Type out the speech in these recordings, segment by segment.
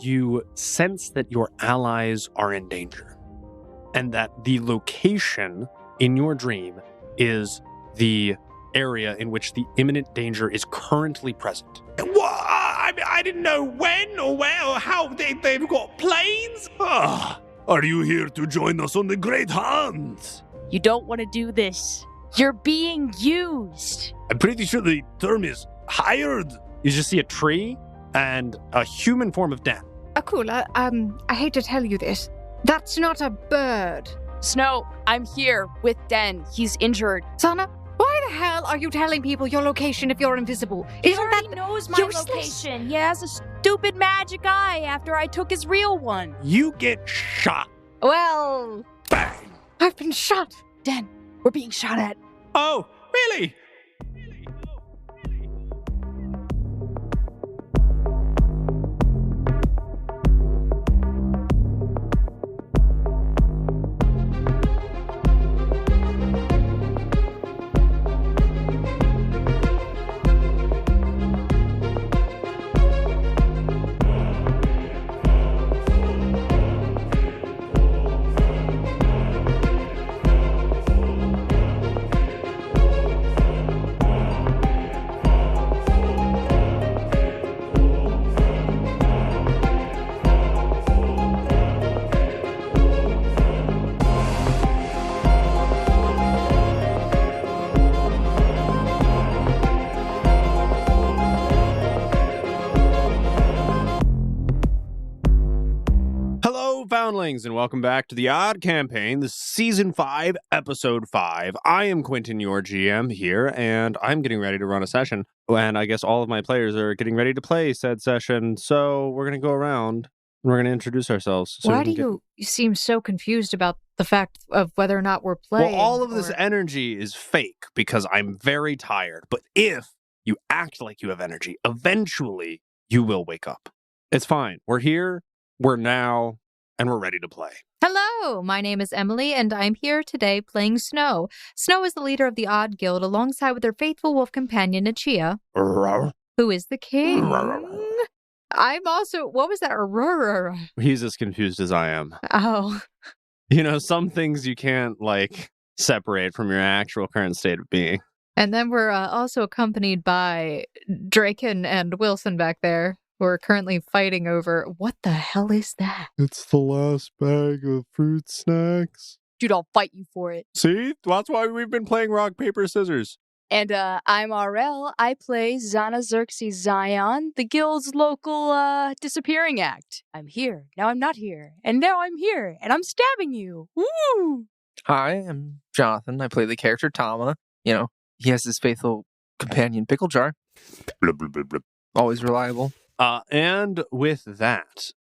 you sense that your allies are in danger, and that the location in your dream is the area in which the imminent danger is currently present. What? I didn't know when or where or how they've got planes. Are you here to join us on the Great Hunt? You don't want to do this. You're being used. I'm pretty sure the term is hired. You just see a tree and a human form of Dan. Akula, I hate to tell you this. That's not a bird. Snow, I'm here with Den. He's injured. Sana, why the hell are you telling people your location if you're invisible? He already knows my location. He has a stupid magic eye after I took his real one. You get shot. Well, Bang. I've been shot. Den, we're being shot at. Oh, really? Foundlings, and welcome back to the Odd Campaign, this is Season 5, Episode 5. I am Quentin, your GM here, and I'm getting ready to run a session, and I guess all of my players are getting ready to play said session, so we're going to go around, and we're going to introduce ourselves. So why do you seem so confused about the fact of whether or not we're playing? Well, all of this energy is fake, because I'm very tired, but if you act like you have energy, eventually you will wake up. It's fine. We're here, we're now, and we're ready to play. Hello, my name is Emily, and I'm here today playing Snow. Snow is the leader of the Odd Guild alongside with her faithful wolf companion, Achia, who is the king. I'm also... What was that? He's as confused as I am. Oh. You know, some things you can't, separate from your actual current state of being. And then we're also accompanied by Draken and Wilson back there, who are currently fighting over... What the hell is that? It's the last bag of fruit snacks. Dude, I'll fight you for it. See? That's why we've been playing rock, paper, scissors. And I'm RL. I play Zana Xerxes Zion, the guild's local disappearing act. I'm here. Now I'm not here. And now I'm here. And I'm stabbing you. Woo! Hi, I'm Jonathan. I play the character Tama. You know, he has his faithful companion Pickle Jar. Blub, blub, blub, blub. Always reliable. And with that,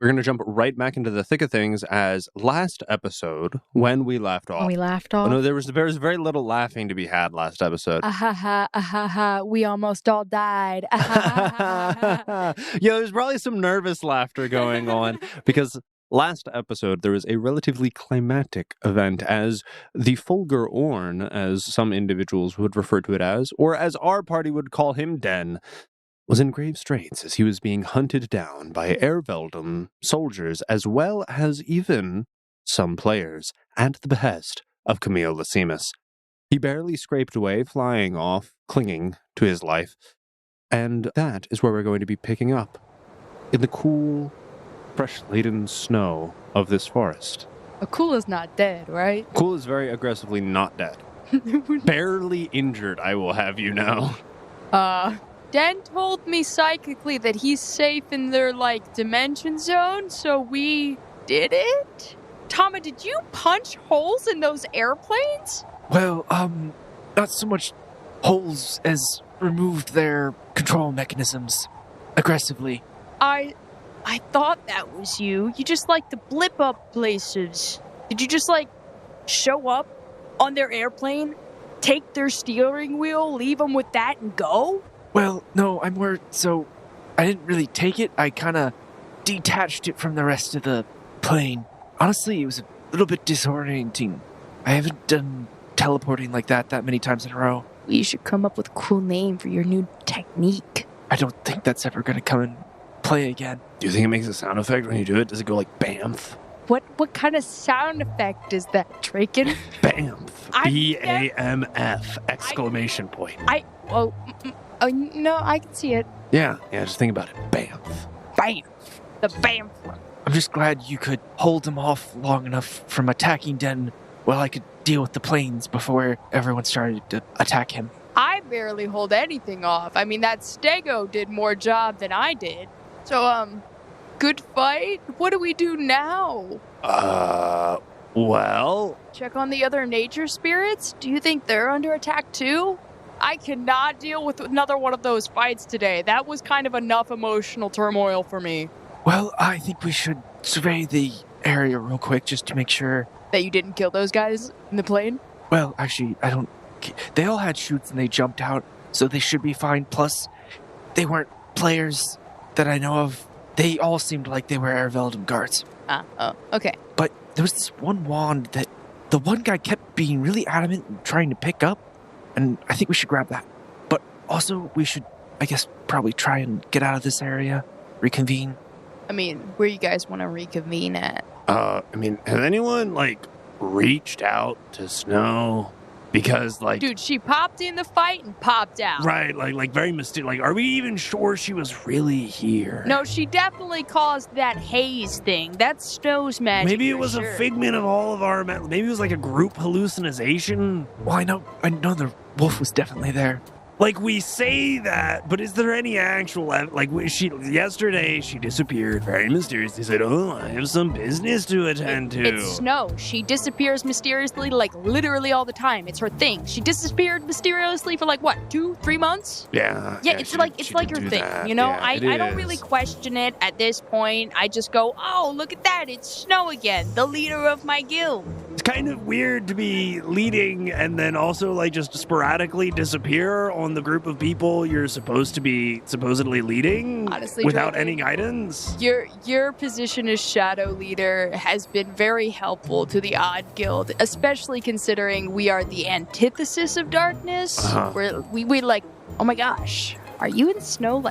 we're going to jump right back into the thick of things as last episode, when we left off. When we laughed off? Oh, no, there was very little laughing to be had last episode. We almost all died. Yeah, there's probably some nervous laughter going on because last episode there was a relatively climactic event as the Fulgur Orn, as some individuals would refer to it as, or as our party would call him Den, was in grave straits as he was being hunted down by Erveldum soldiers as well as even some players at the behest of Camille Lysimus. He barely scraped away, flying off, clinging to his life. And that is where we're going to be picking up, in the cool, fresh-laden snow of this forest. Akula's not dead, right? Cool is very aggressively not dead. Barely injured, I will have you know. Den told me psychically that he's safe in their, dimension zone, so we did it? Tama, did you punch holes in those airplanes? Well, not so much holes as removed their control mechanisms aggressively. I thought that was you. You just like to blip up places. Did you just, show up on their airplane, take their steering wheel, leave them with that, and go? Well, no, I'm more so... I didn't really take it. I kind of detached it from the rest of the plane. Honestly, it was a little bit disorienting. I haven't done teleporting like that many times in a row. You should come up with a cool name for your new technique. I don't think that's ever going to come and play again. Do you think it makes a sound effect when you do it? Does it go like BAMF? What kind of sound effect is that, Draken? BAMF. I- BAMF! Exclamation point. Oh, no, I can see it. Yeah, just think about it. BAMF. Bam. The bam. I'm just glad you could hold him off long enough from attacking Den while I could deal with the planes before everyone started to attack him. I barely hold anything off. I mean, that Stego did more job than I did. So, good fight. What do we do now? Well... Check on the other nature spirits? Do you think they're under attack too? I cannot deal with another one of those fights today. That was kind of enough emotional turmoil for me. Well, I think we should survey the area real quick just to make sure. That you didn't kill those guys in the plane? Well, actually, I don't. They all had chutes and they jumped out, so they should be fine. Plus, they weren't players that I know of. They all seemed like they were Airveldum guards. Okay. But there was this one wand that the one guy kept being really adamant and trying to pick up, and I think we should grab that. But also, we should, I guess, probably try and get out of this area, reconvene. I mean, where you guys want to reconvene at? has anyone, reached out to Snow? Because, Dude, she popped in the fight and popped out. Right, very mysterious. Are we even sure she was really here? No, she definitely caused that haze thing. That's Snow's magic. Maybe it for was sure. a figment of all of our... Maybe it was a group hallucination? Well, I know the wolf was definitely there. We say that, but is there any actual... yesterday, she disappeared very mysteriously. Said, I have some business to attend to. It's Snow. She disappears mysteriously, literally all the time. It's her thing. She disappeared mysteriously for 2-3 months? Yeah. Yeah, it's like her thing, that. you know? Yeah, I don't really question it at this point. I just go, oh, look at that. It's Snow again, the leader of my guild. It's kind of weird to be leading and then also just sporadically disappear on the group of people you're supposed to be supposedly leading. Honestly, without Draken, any guidance. Your position as shadow leader has been very helpful to the Odd Guild, especially considering we are the Antithesis of Darkness. Where we oh my gosh, are you and Snow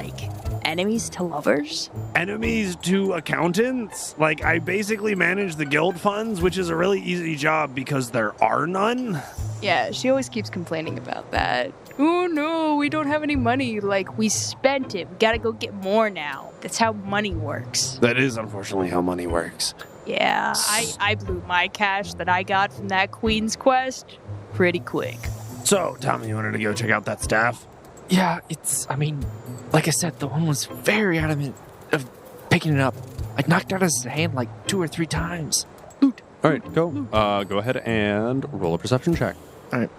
enemies to lovers? Enemies to accountants? I basically manage the guild funds, which is a really easy job because there are none. Yeah, she always keeps complaining about that. Oh no, we don't have any money. We spent it. We gotta go get more now. That's how money works. That is unfortunately how money works. Yeah, I blew my cash that I got from that Queen's Quest pretty quick. So, Tommy, you wanted to go check out that staff? Yeah, like I said, the one was very adamant of picking it up. I knocked out his hand 2 or 3 times. All right, go. Go ahead and roll a perception check. All right.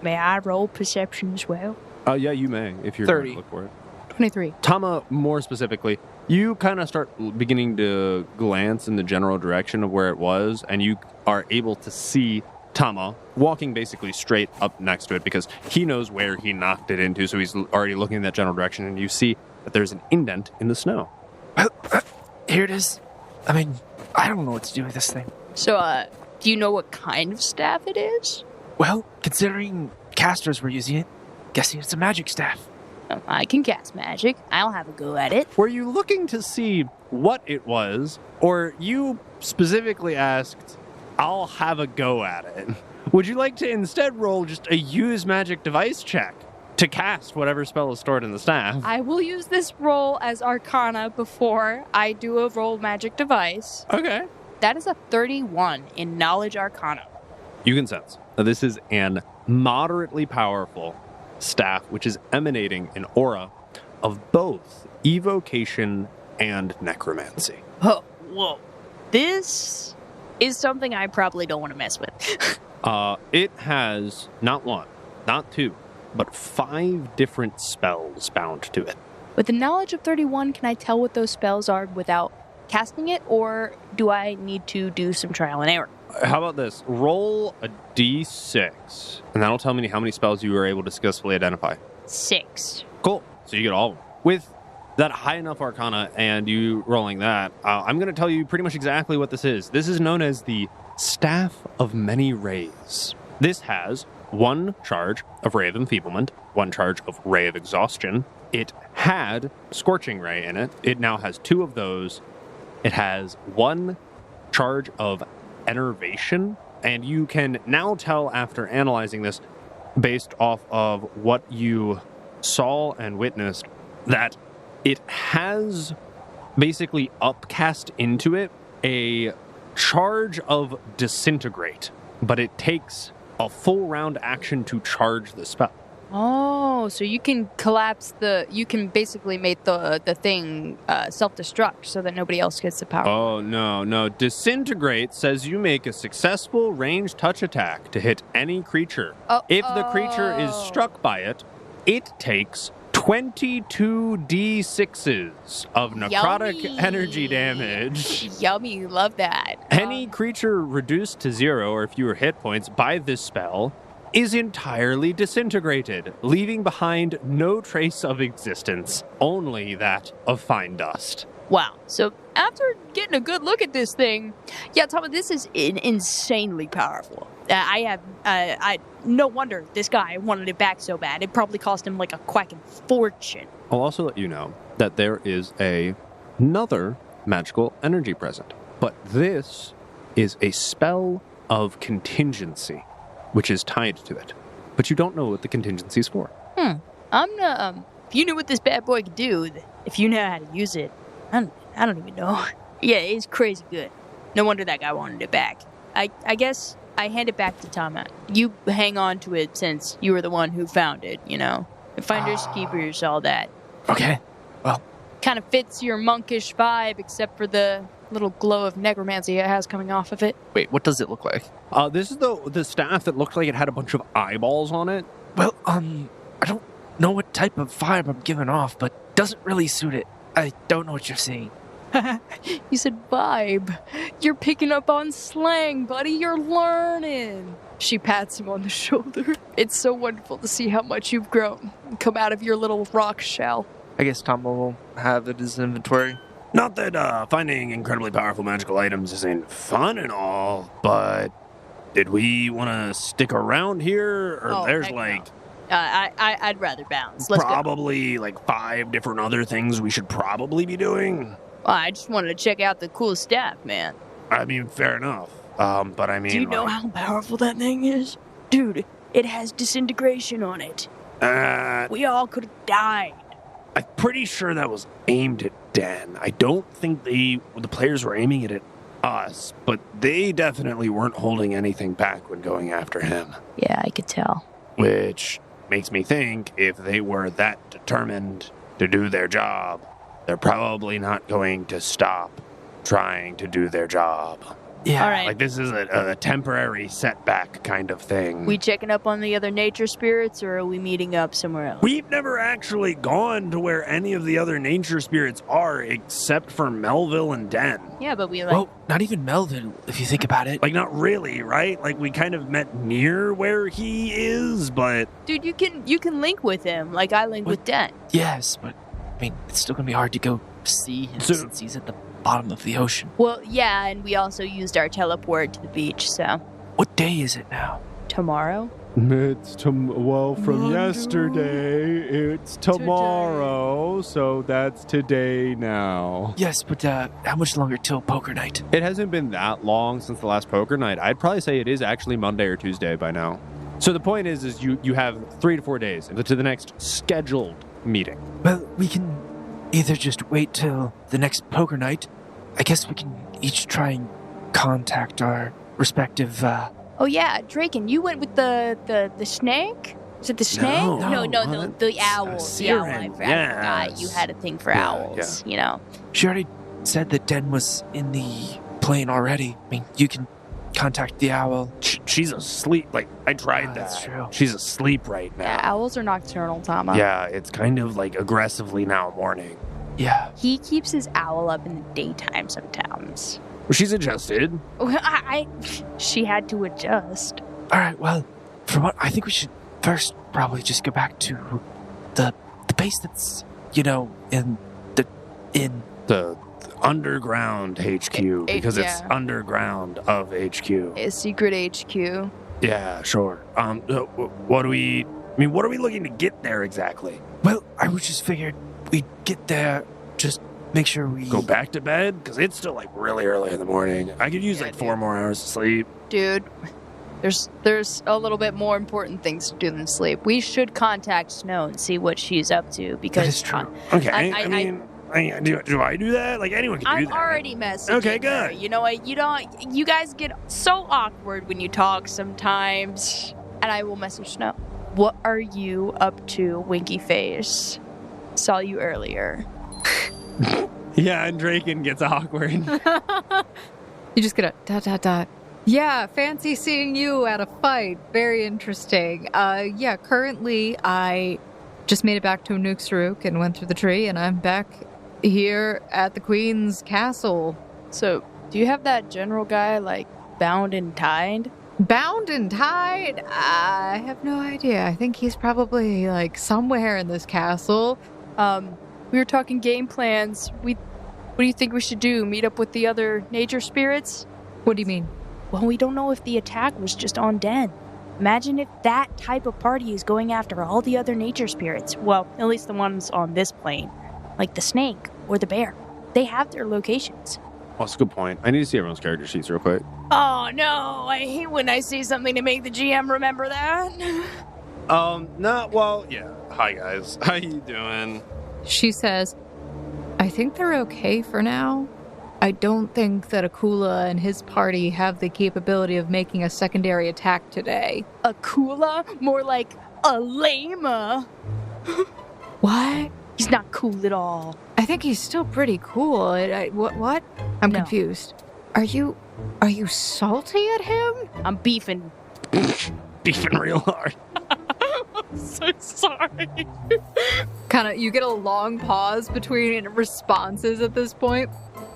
May I roll perception as well? Yeah, you may, if you're 30. going to look for it. 23. Tama, more specifically, you kind of start beginning to glance in the general direction of where it was, and you are able to see Tama walking basically straight up next to it because he knows where he knocked it into, so he's already looking in that general direction, and you see that there's an indent in the snow. Well, here it is. I don't know what to do with this thing. So, do you know what kind of staff it is? Well, considering casters were using it, guessing it's a magic staff. I can cast magic. I'll have a go at it. Were you looking to see what it was, or you specifically asked, I'll have a go at it? Would you like to instead roll just a use magic device check to cast whatever spell is stored in the staff? I will use this roll as Arcana before I do a roll magic device. Okay. That is a 31 in Knowledge Arcana. You can sense that this is an moderately powerful staff which is emanating an aura of both evocation and necromancy. Oh, whoa. This is something I probably don't want to mess with. It has not 1, not 2, but 5 different spells bound to it. With the knowledge of 31, can I tell what those spells are without casting it, or do I need to do some trial and error? How about this? Roll a d6, and that'll tell me how many spells you were able to successfully identify. 6. Cool. So you get all of them. With that high enough arcana and you rolling that, I'm going to tell you pretty much exactly what this is. This is known as the Staff of Many Rays. This has 1 charge of Ray of Enfeeblement, 1 charge of Ray of Exhaustion. It had Scorching Ray in it. It now has 2 of those. It has 1 charge of Enervation, and you can now tell after analyzing this, based off of what you saw and witnessed, that it has basically upcast into it a charge of Disintegrate, but it takes a full round action to charge the spell. Oh, so you can you can basically make the thing self-destruct so that nobody else gets the power. Oh, no. Disintegrate says you make a successful ranged touch attack to hit any creature. If the creature is struck by it, it takes 22 D6s of necrotic Yummy. energy damage. Yummy, love that. Any creature reduced to 0 or fewer hit points by this spell is entirely disintegrated, leaving behind no trace of existence, only that of fine dust. Wow. So after getting a good look at this thing, yeah, Thomas, this is insanely powerful. No wonder this guy wanted it back so bad. It probably cost him like a quacking fortune. I'll also let you know that there is another magical energy present, but this is a spell of contingency, which is tied to it. But you don't know what the contingency is for. I'm not, if you knew what this bad boy could do, if you know how to use it, I don't even know. Yeah, it's crazy good. No wonder that guy wanted it back. I guess I hand it back to Tama. You hang on to it since you were the one who found it, you know. Finders, keepers, all that. Okay, well. Kind of fits your monkish vibe, except for the little glow of necromancy it has coming off of it. Wait, what does it look like? This is the staff that looked like it had a bunch of eyeballs on it. Well, I don't know what type of vibe I'm giving off, but doesn't really suit it. I don't know what you're saying. You said vibe. You're picking up on slang, buddy. You're learning. She pats him on the shoulder. It's so wonderful to see how much you've grown. Come out of your little rock shell. I guess Tom will have it as inventory. Not that finding incredibly powerful magical items isn't fun and all, but did we want to stick around here? Or there's heck like... no. I'd rather bounce. Let's probably like 5 different other things we should probably be doing. go. Well, I just wanted to check out the cool staff, man. I mean, fair enough. But I mean... Do you know how powerful that thing is? Dude, it has disintegration on it. We all could have died. I'm pretty sure that was aimed at Den. I don't think the players were aiming it at us, but they definitely weren't holding anything back when going after him. Yeah, I could tell. Which makes me think if they were that determined to do their job, they're probably not going to stop trying to do their job. Yeah. All right. Like this is a temporary setback kind of thing. We checking up on the other nature spirits, or are we meeting up somewhere else? We've never actually gone to where any of the other nature spirits are except for Melville and Den. Yeah, but we Well, not even Melvin, if you think about it. Like, not really, right? Like, we kind of met near where he is, but... Dude, you can link with him, like I link with Den. Yes, but, I mean, it's still going to be hard to go see him So- since he's at the bottom of the ocean. Well, yeah, and we also used our teleport to the beach, so... What day is it now? Tomorrow? It's from yesterday. It's tomorrow, so that's today now. Yes, but how much longer till poker night? It hasn't been that long since the last poker night. I'd probably say it is actually Monday or Tuesday by now. So the point is you have 3 to 4 days to the next scheduled meeting. Well, we can either just wait till the next poker night. I guess we can each try and contact our respective, Oh yeah, Draken, you went with the snake? Is it the snake? No, the owl. The owl. I Siren, forgot yes. you had a thing for Yeah, owls, you know. She already said that Den was in the plane already. I mean, you can contact the owl. She's asleep. Like, I tried that. That's true. She's asleep right now. Yeah, owls are nocturnal, Tama. Yeah, it's kind of like aggressively now morning. Yeah. He keeps his owl up in the daytime sometimes. Well, she's adjusted. She had to adjust. All right, well, I think we should first probably just go back to the base that's, in The underground HQ, because it's yeah. underground of HQ. A secret HQ. Yeah, sure. What are we looking to get there exactly? Well, I was just figured we get there, just make sure we Go back to bed? Because it's still like really early in the morning. I could use like 4 more hours of sleep. Dude, there's a little bit more important things to do than sleep. We should contact Snow and see what she's up to because That is true. Okay, I mean, do I do that? Like anyone can do I'm that. already messaging Okay, her. good. You know what? You guys get so awkward when you talk sometimes. And I will message Snow. What are you up to, Winky Face? Saw you earlier. Yeah, and Draken gets awkward. You just get a ... Yeah, fancy seeing you at a fight. Very interesting. Yeah, currently I just made it back to Nuxaruk and went through the tree, and I'm back here at the Queen's castle. So, do you have that general guy, like, bound and tied? Bound and tied? I have no idea. I think he's probably, like, somewhere in this castle. We were talking game plans. What do you think we should do? Meet up with the other nature spirits? What do you mean? Well, we don't know if the attack was just on Den. Imagine if that type of party is going after all the other nature spirits. Well, at least the ones on this plane. Like the snake or the bear. They have their locations. Oh, that's a good point. I need to see everyone's character sheets real quick. Oh, no. I hate when I see something to make the GM remember that. No, well, yeah. Hi, guys. How you doing? She says, I think they're okay for now. I don't think that Akula and his party have the capability of making a secondary attack today. Akula? More like a lama. What? He's not cool at all. I think he's still pretty cool. What? I'm No. confused. Are you salty at him? I'm beefing. Beefing real hard. So sorry. You get a long pause between responses at this point,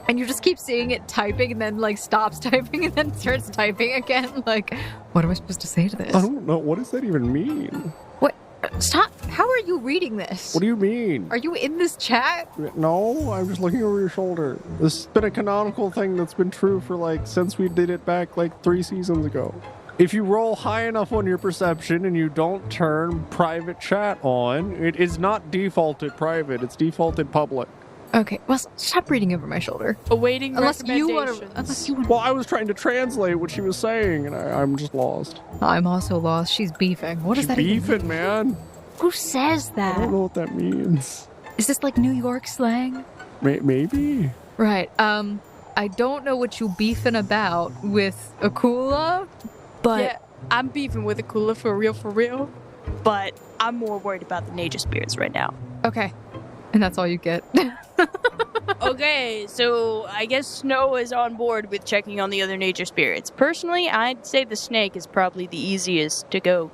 and you just keep seeing it typing and then like stops typing and then starts typing again. Like, what am I supposed to say to this? I don't know. What does that even mean? What? Stop. How are you reading this? What do you mean? Are you in this chat? No, I'm just looking over your shoulder. This has been a canonical thing that's been true for since we did it back 3 seasons ago. If you roll high enough on your perception and you don't turn private chat on, it is not defaulted private, it's defaulted public. Okay, well, stop reading over my shoulder. Awaiting Unless you want recommendations. to. Well, I was trying to translate what she was saying, and I'm just lost. I'm also lost. She's beefing. What does She's that even beefing, man. Who says I don't that? know what that means. Is this like New York slang? Maybe? Right. I don't know what you beefing about with Akula, but Yeah, I'm beefing with Akula for real. But I'm more worried about the nature spirits right now. okay. And that's all you get. Okay, so I guess Snow is on board with checking on the other nature spirits. Personally, I'd say the snake is probably the easiest to go,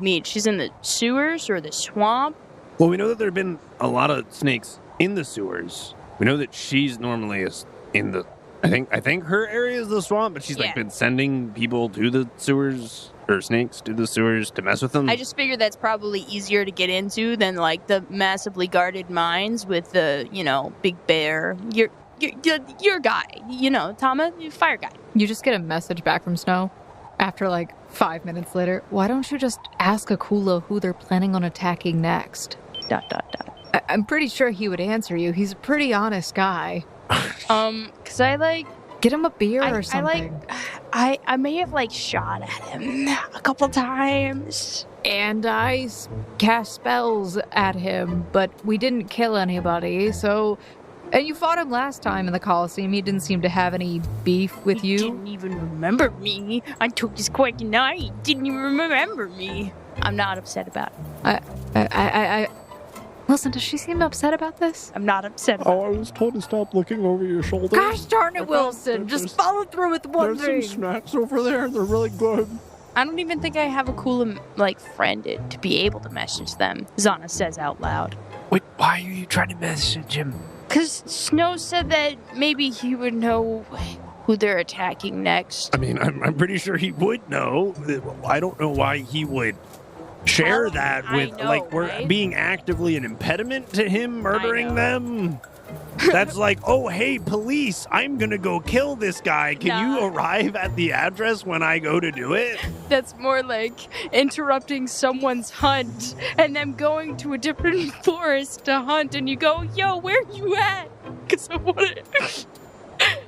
meet. She's in the sewers or the swamp. Well, we know that there have been a lot of snakes in the sewers. We know that she's normally in the... I think her area is the swamp, but she's Yeah. been sending people to the sewers, or snakes to the sewers to mess with them. I just figured that's probably easier to get into than the massively guarded mines with the big bear. Your guy, Tama, fire guy. You just get a message back from Snow after 5 minutes later. Why don't you just ask Akula who they're planning on attacking next? ... I'm pretty sure he would answer you. He's a pretty honest guy. Cause I Get him a beer or something. I may have shot at him a couple times. And I cast spells at him, but we didn't kill anybody, so... And you fought him last time in the Coliseum. He didn't seem to have any beef with He you. didn't even remember me. I took his quake and he didn't even remember me. I'm not upset about it. I Listen, does she seem upset about this? I'm not upset about Oh, I was told to stop looking over your shoulder. Gosh darn I it, found Wilson! that Just there's- follow through with one There's thing. some snacks over there. They're really good. I don't even think I have a cool friend to be able to message them. Zana says out loud. Wait, why are you trying to message him? Cause Snow said that maybe he would know who they're attacking next. I mean, I'm pretty sure he would know. I don't know why he would share Well, that I with, know, we're right? being actively an impediment to him murdering know. them. That's like, oh, hey, police, I'm going to go kill this guy. Can you arrive at the address when I go to do it? That's more like interrupting someone's hunt and them going to a different forest to hunt, and you go, yo, where you at? Because I want to...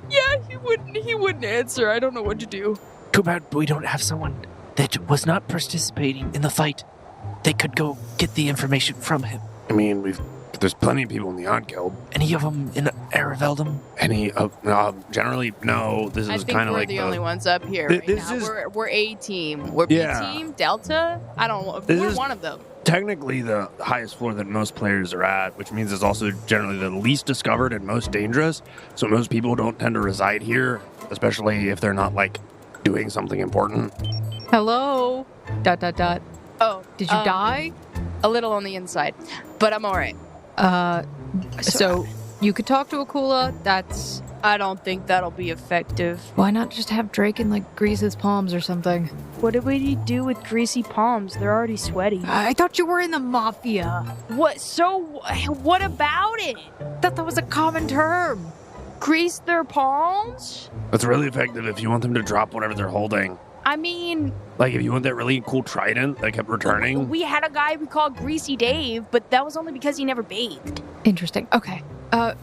Yeah, he wouldn't answer. I don't know what to do. Too bad we don't have someone that was not participating in the fight. They could go get the information from him. I mean, there's plenty of people in the Odd Guild. Any of them in Araveldum? Generally, no. This is kind of like the only ones up here right now. We're A team. We're B team, Delta. I don't know. We're one of them. Technically the highest floor that most players are at, which means it's also generally the least discovered and most dangerous. So most people don't tend to reside here, especially if they're not like doing something important. Hello. ... Oh, Did you die? A little on the inside, but I'm all right. So you could talk to Akula. That's... I don't think that'll be effective. Why not just have Draken like grease his palms or something? What do we do with greasy palms? They're already sweaty. I thought you were in the mafia. What? So what about it? That was a common term. Grease their palms? That's really effective if you want them to drop whatever they're holding. I mean... Like, if you want that really cool trident that kept returning. We had a guy we called Greasy Dave, but that was only because he never bathed. Interesting. Okay.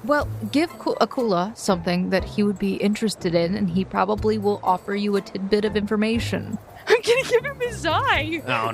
Well, give Akula something that he would be interested in, and he probably will offer you a tidbit of information. I'm gonna give him his eye. No.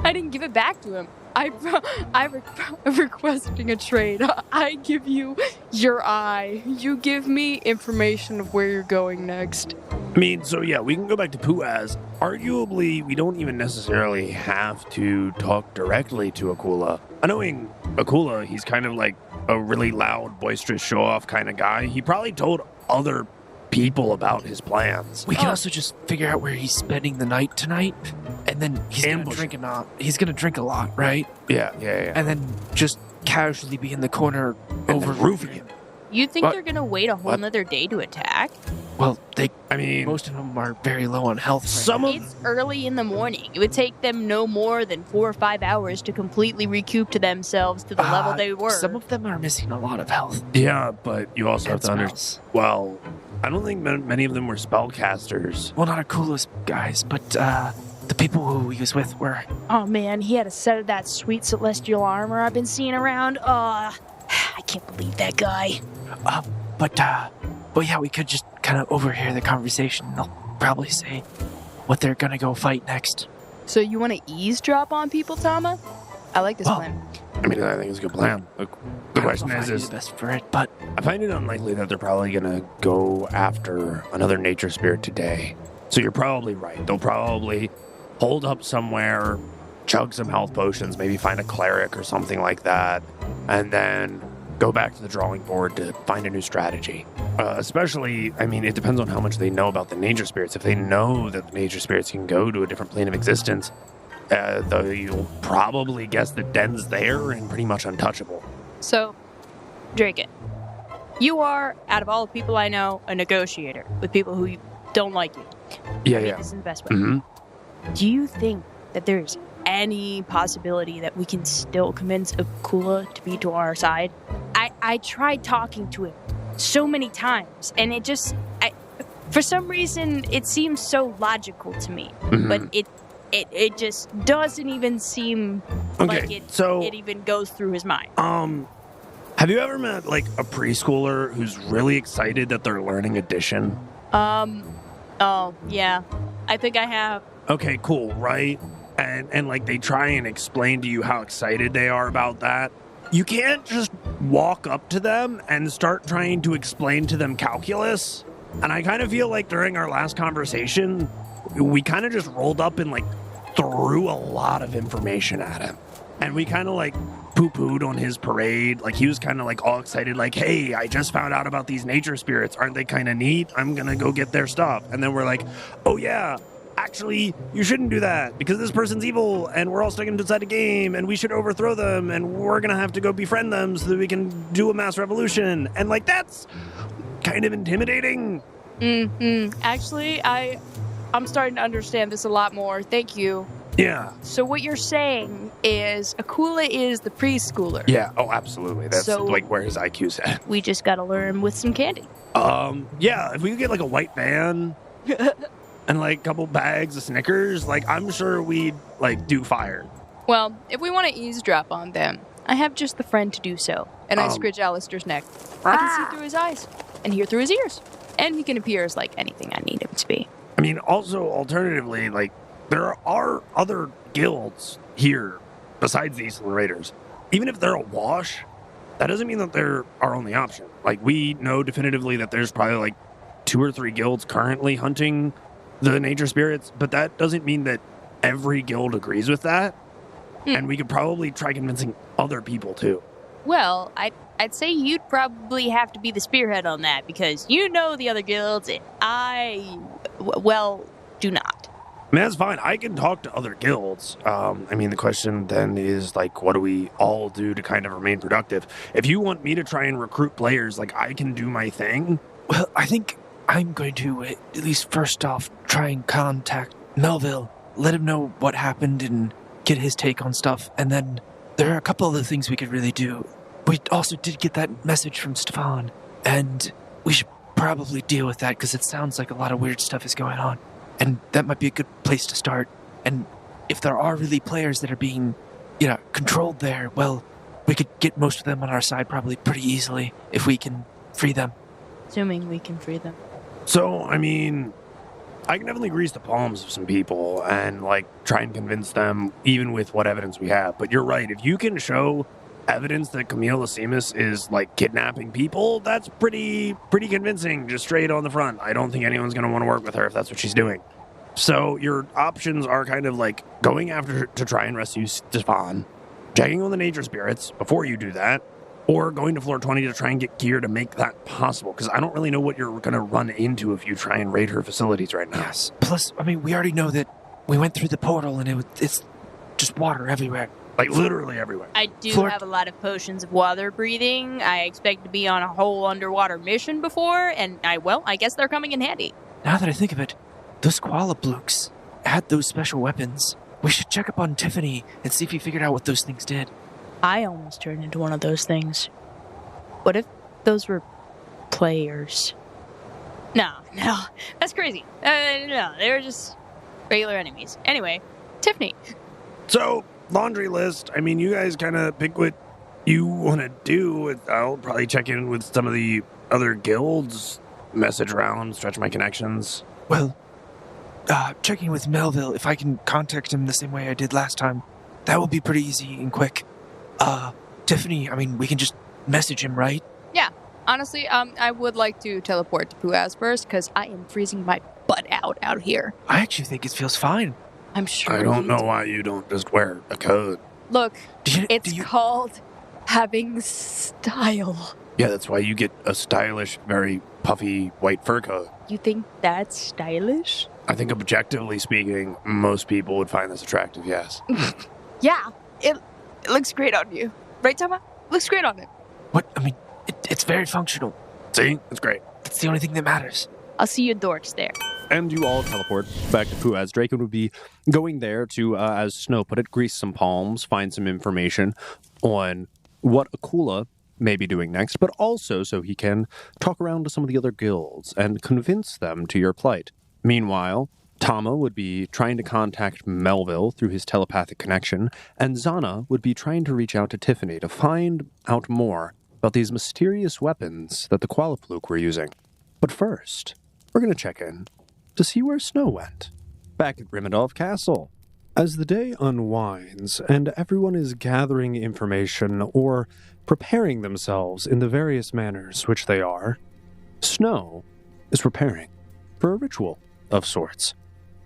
I didn't give it back to him. I'm requesting a trade. I give you your eye. You give me information of where you're going next. I mean, so yeah, we can go back to Puaz. Arguably, we don't even necessarily have to talk directly to Akula. Knowing Akula, he's kind of like a really loud, boisterous, show-off kind of guy. He probably told other people about his plans. We can also just figure out where he's spending the night tonight, and then he's gonna drink a lot, right? Yeah. And then just casually be in the corner overroofing him. You think they're gonna wait a whole nother day to attack? Well, most of them are very low on health. It's early in the morning. It would take them no more than 4 or 5 hours to completely recoup to themselves to the level they were. Some of them are missing a lot of health. Yeah, but you also have to understand. Well, I don't think many of them were spellcasters. Well, not Akula's guys, but the people who he was with were. Oh man, he had a set of that sweet celestial armor I've been seeing around. I can't believe that guy. But yeah, we could just kind of overhear the conversation. They'll probably say what they're gonna go fight next. So you want to eavesdrop on people, Tama? I like this plan. I mean, I think it's a good plan. The question is the best for it, but I find it unlikely that they're probably gonna go after another nature spirit today. So you're probably right. They'll probably hold up somewhere, chug some health potions, maybe find a cleric or something like that, and then go back to the drawing board to find a new strategy. Especially, I mean, it depends on how much they know about the nature spirits. If they know that the nature spirits can go to a different plane of existence, though you'll probably guess that Den's there and pretty much untouchable. So, Draken, you are, out of all the people I know, a negotiator with people who don't like you. Yeah. This is the best way. Mm-hmm. Do you think that there's any possibility that we can still convince Akula to be to our side? I tried talking to him so many times, and it just, for some reason, it seems so logical to me. Mm-hmm. But it just doesn't even seem like it even goes through his mind. Have you ever met like a preschooler who's really excited that they're learning addition? Oh yeah, I think I have. Okay, cool, right? And like they try and explain to you how excited they are about that. You can't just walk up to them and start trying to explain to them calculus. And I kind of feel like during our last conversation, we kind of just rolled up and like threw a lot of information at him. And we kind of like poo-pooed on his parade. Like he was kind of like all excited, like, hey, I just found out about these nature spirits. Aren't they kind of neat? I'm going to go get their stuff. And then we're like, oh yeah, actually, you shouldn't do that because this person's evil and we're all stuck inside a game and we should overthrow them and we're going to have to go befriend them so that we can do a mass revolution. And like, that's kind of intimidating. Mm-hmm. Actually, I'm starting to understand this a lot more. Thank you. Yeah. So what you're saying is Akula is the preschooler. Yeah. Oh, absolutely. That's So- like where his IQ's at. We just gotta lure him with some candy. Yeah, if we could get like a white van and like a couple bags of Snickers, like I'm sure we'd like do fire. Well, if we want to eavesdrop on them, I have just the friend to do so. and I scritch Alistair's neck, I can see through his eyes and hear through his ears. And he can appear as like anything I need him to be. I mean, also alternatively, like there are other guilds here besides the Eastland Raiders. Even if they're a wash, that doesn't mean that they're our only option. Like we know definitively that there's probably like 2 or 3 guilds currently hunting the nature spirits, but that doesn't mean that every guild agrees with that. And we could probably try convincing other people too. Well, I'd say you'd probably have to be the spearhead on that because you know the other guilds and I, well, do not. I mean, that's fine. I can talk to other guilds. I mean, the question then is, like, what do we all do to kind of remain productive? If you want me to try and recruit players, like, I can do my thing. Well, I think I'm going to, at least first off, try and contact Melville, let him know what happened and get his take on stuff. And then there are a couple other things we could really do. We also did get that message from Stefan, and we should probably deal with that because it sounds like a lot of weird stuff is going on. And that might be a good place to start. And if there are really players that are being, controlled there, well, we could get most of them on our side probably pretty easily if we can free them. Assuming we can free them. So, I mean, I can definitely grease the palms of some people and, like, try and convince them, even with what evidence we have. But you're right. If you can show evidence that Camille Lasimus is, like, kidnapping people, that's pretty convincing, just straight on the front. I don't think anyone's going to want to work with her if that's what she's doing. So your options are kind of like going after her to try and rescue Stefan, checking on the nature spirits before you do that, or going to floor 20 to try and get gear to make that possible. Because I don't really know what you're going to run into if you try and raid her facilities right now. Yes. Plus, I mean, we already know that we went through the portal and it's just water everywhere. Like, literally everywhere. I do have a lot of potions of water breathing. I expect to be on a whole underwater mission before, and I guess they're coming in handy. Now that I think of it, those koala blokes had those special weapons. We should check up on Tiffany and see if he figured out what those things did. I almost turned into one of those things. What if those were players? No, that's crazy. No, they were just regular enemies. Anyway, Tiffany. So, laundry list. I mean, you guys kind of pick what you want to do. I'll probably check in with some of the other guilds, message around, stretch my connections. Well, checking with Melville, if I can contact him the same way I did last time, that will be pretty easy and quick. Tiffany, I mean, we can just message him, right? Yeah. Honestly, I would like to teleport to Puaz first because I am freezing my butt out here. I actually think it feels fine. I'm sure. I don't know why you don't just wear a coat. Look, Do it's you- called having style. Yeah, that's why you get a stylish, very puffy white fur coat. You think that's stylish? I think objectively speaking, most people would find this attractive, yes. Yeah, it looks great on you. Right, Tama? Looks great on it. What? I mean, it's very functional. See? It's great. That's the only thing that matters. I'll see you dorks there. And you all teleport back to Puaz. Draken would be going there to, as Snow put it, grease some palms, find some information on what Akula may be doing next, but also so he can talk around to some of the other guilds and convince them to your plight. Meanwhile, Tama would be trying to contact Melville through his telepathic connection, and Zana would be trying to reach out to Tiffany to find out more about these mysterious weapons that the Qualipluke were using. But first, we're going to check in to see where Snow went. Back at Rimmendorf Castle. As the day unwinds and everyone is gathering information or preparing themselves in the various manners which they are, Snow is preparing for a ritual of sorts.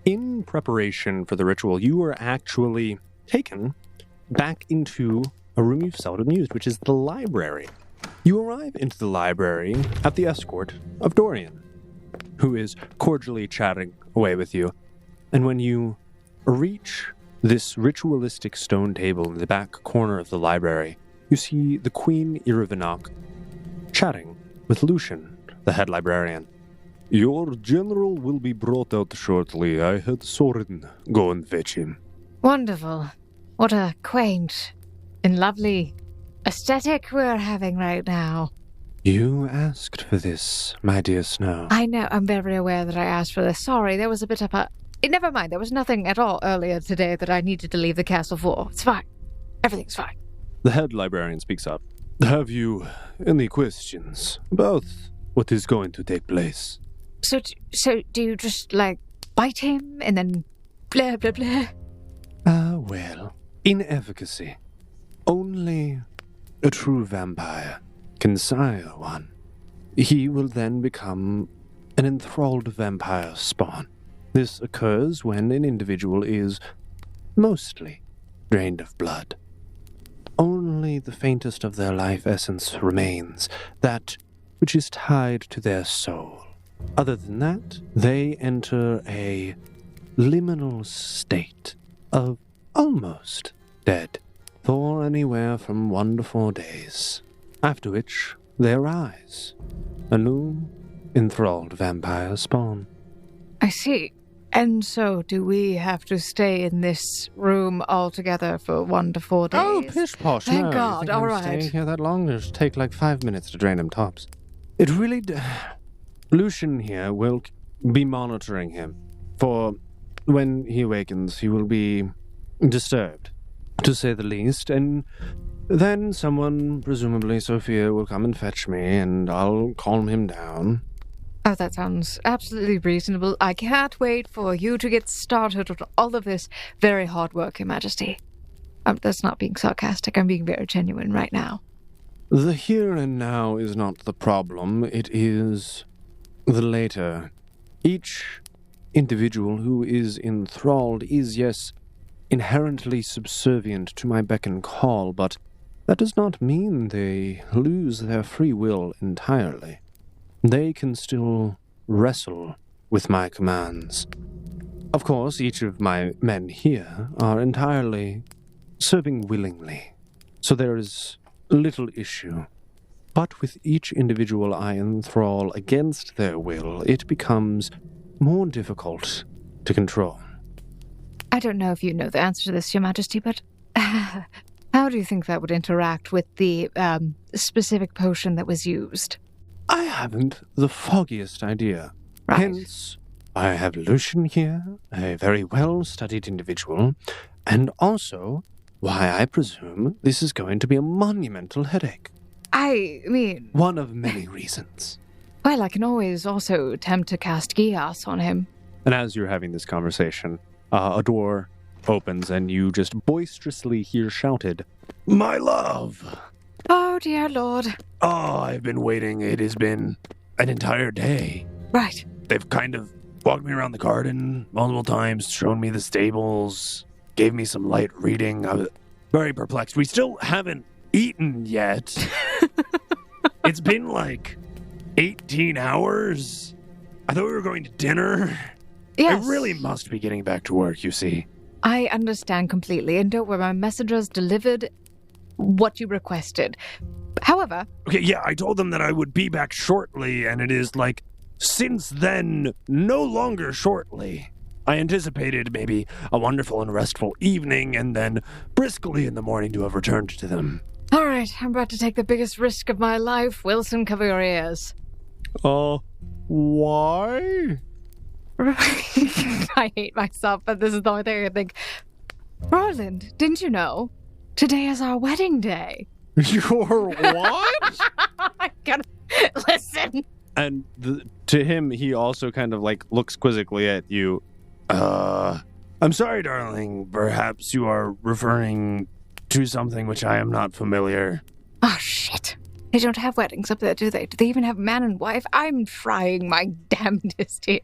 In preparation for the ritual, you are actually taken back into a room you've seldom used, which is the library. You arrive into the library at the escort of Dorian, who is cordially chatting away with you. And when you reach this ritualistic stone table in the back corner of the library, you see the Queen Iravinok chatting with Lucian, the head librarian. Your general will be brought out shortly. I had Sorin go and fetch him. Wonderful. What a quaint and lovely aesthetic we're having right now. You asked for this, my dear Snow. I know, I'm very aware that I asked for this. Sorry, there was a bit of a... Never mind, there was nothing at all earlier today that I needed to leave the castle for. It's fine. Everything's fine. The head librarian speaks up. Have you any questions about what is going to take place? So do you just, bite him and then blah, blah, blah? Well, in efficacy, only a true vampire can sire one. He will then become an enthralled vampire spawn. This occurs when an individual is mostly drained of blood. Only the faintest of their life essence remains, that which is tied to their soul. Other than that, they enter a liminal state of almost dead for anywhere from 1 to 4 days, after which they rise. A new, enthralled vampire spawn. I see. And so, do we have to stay in this room altogether for 1 to 4 days? Oh, pish posh. Thank no, God, you think all I'm right. staying here that long? It'll take 5 minutes to drain him tops. It really... Lucian here will be monitoring him. For when he awakens, he will be disturbed, to say the least, and then someone, presumably Sophia, will come and fetch me, and I'll calm him down. Oh, that sounds absolutely reasonable. I can't wait for you to get started with all of this very hard work, Your Majesty. That's not being sarcastic. I'm being very genuine right now. The here and now is not the problem. It is the later. Each individual who is enthralled is, yes, inherently subservient to my beck and call, but that does not mean they lose their free will entirely. They can still wrestle with my commands. Of course, each of my men here are entirely serving willingly, so there is little issue. But with each individual I enthrall against their will, it becomes more difficult to control. I don't know if you know the answer to this, Your Majesty, but how do you think that would interact with the specific potion that was used? I haven't the foggiest idea. Right. Hence, I have Lucian here, a very well-studied individual, and also why I presume this is going to be a monumental headache. I mean... One of many reasons. Well, I can always also attempt to cast Gias on him. And as you're having this conversation, a door opens and you just boisterously hear shouted, My love! Oh, dear Lord. Oh, I've been waiting. It has been an entire day. Right. They've kind of walked me around the garden multiple times, shown me the stables, gave me some light reading. I was very perplexed. We still haven't eaten yet. It's been 18 hours. I thought we were going to dinner. Yes. I really must be getting back to work, you see. I understand completely, and don't worry, my messengers delivered what you requested. However... Okay, yeah, I told them that I would be back shortly, and it is since then, no longer shortly. I anticipated maybe a wonderful and restful evening, and then briskly in the morning to have returned to them. All right, I'm about to take the biggest risk of my life. Wilson, cover your ears. Why? I hate myself, but this is the only thing I can think. Roland, didn't you know? Today is our wedding day. Your what? I gotta listen. and to him, he also kind of looks quizzically at you. I'm sorry, darling. Perhaps you are referring to something which I am not familiar. Oh, shit. They don't have weddings up there, do they? Do they even have man and wife? I'm trying my damnedest here.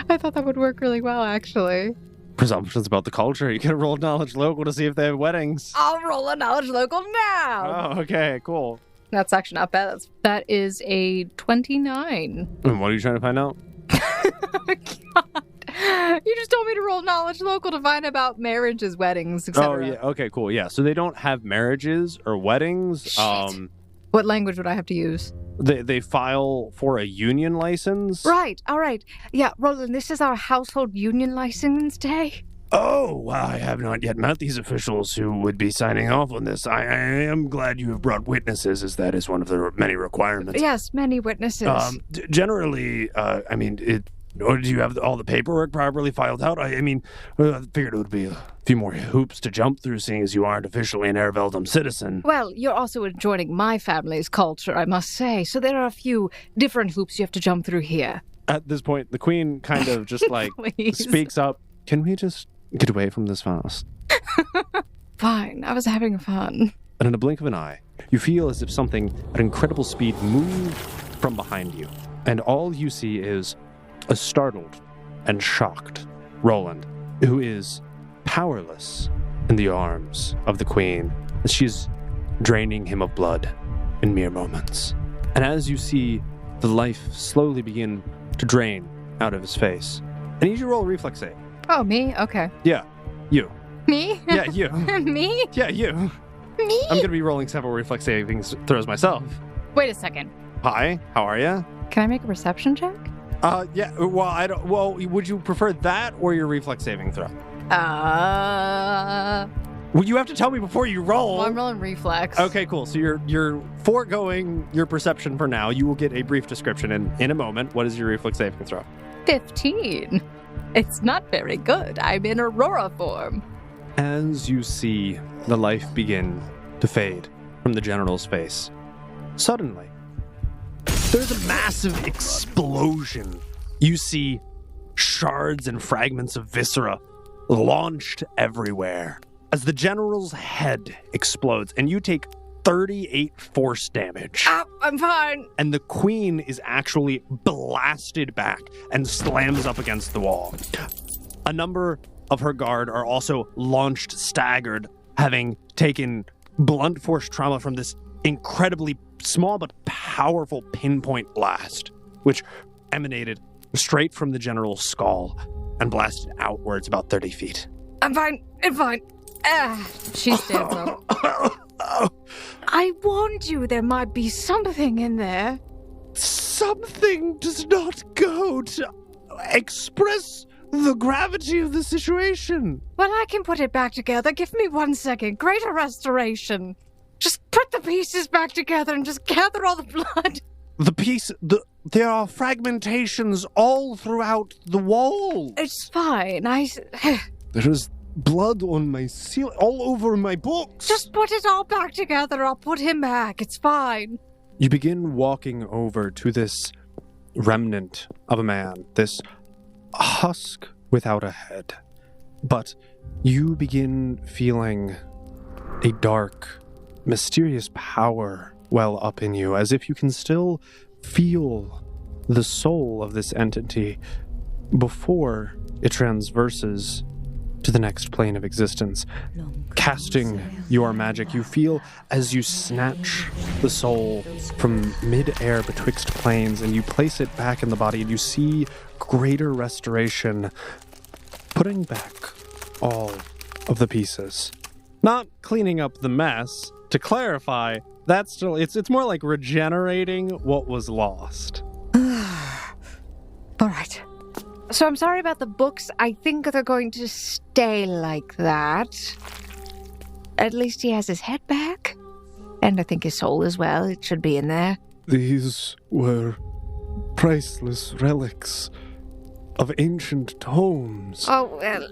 I thought that would work really well, actually. Presumptions about the culture. You can roll knowledge local to see if they have weddings. I'll roll a knowledge local now. Oh, okay, cool. That's actually not bad. That is a 29. And what are you trying to find out? God. You just told me to roll knowledge local to find about marriages, weddings, etc. Oh, yeah. Okay, cool. Yeah. So they don't have marriages or weddings. Shit. What language would I have to use? They file for a union license. Right. All right. Yeah, Roland, this is our household union license day. Oh, well, I have not yet met these officials who would be signing off on this. I am glad you have brought witnesses, as that is one of the many requirements. Yes, many witnesses. Generally, or do you have all the paperwork properly filed out? I figured it would be a few more hoops to jump through, seeing as you aren't officially an Airveldum citizen. Well, you're also joining my family's culture, I must say, so there are a few different hoops you have to jump through here. At this point, the queen kind of just speaks up. Can we just get away from this fast? Fine, I was having fun. And in a blink of an eye, you feel as if something at incredible speed moved from behind you. And all you see is a startled and shocked Roland, who is powerless in the arms of the queen as she's draining him of blood in mere moments. And as you see the life slowly begin to drain out of his face, I need you to roll a reflex save. Oh, me? Okay. Yeah, you. Me? Yeah, you. Me? Yeah, you. Me? I'm going to be rolling several reflex saving throws myself. Wait a second. Hi, how are you? Can I make a perception check? Yeah, well, I don't, well, would you prefer that or your reflex saving throw? Well, you have to tell me before you roll. Well, I'm rolling reflex. Okay, cool. So you're foregoing your perception for now. You will get a brief description in a moment. What is your reflex saving throw? 15. It's not very good. I'm in Aurora form. As you see the life begin to fade from the general's face, suddenly, there's a massive explosion. You see shards and fragments of viscera launched everywhere as the general's head explodes, and you take 38 force damage. I'm fine. And the queen is actually blasted back and slams up against the wall. A number of her guard are also launched staggered, having taken blunt force trauma from this incredibly small but powerful pinpoint blast, which emanated straight from the general's skull and blasted outwards about 30 feet. I'm fine. I'm fine. She stands up. I warned you there might be something in there. Something does not go to express the gravity of the situation. Well, I can put it back together. Give me 1 second. Greater restoration. Just put the pieces back together and just gather all the blood. There are fragmentations all throughout the wall. It's fine. There is blood on my seal, all over my books. Just put it all back together. I'll put him back. It's fine. You begin walking over to this remnant of a man, this husk without a head. But you begin feeling a dark, mysterious power well up in you, as if you can still feel the soul of this entity before it transverses to the next plane of existence. Casting your magic, you feel as you snatch the soul from mid-air betwixt planes and you place it back in the body, and you see greater restoration, putting back all of the pieces. Not cleaning up the mess. To clarify, that's still, it's more like regenerating what was lost. All right. So I'm sorry about the books. I think they're going to stay like that. At least he has his head back. And I think his soul as well. It should be in there. These were priceless relics of ancient tomes. Oh, well.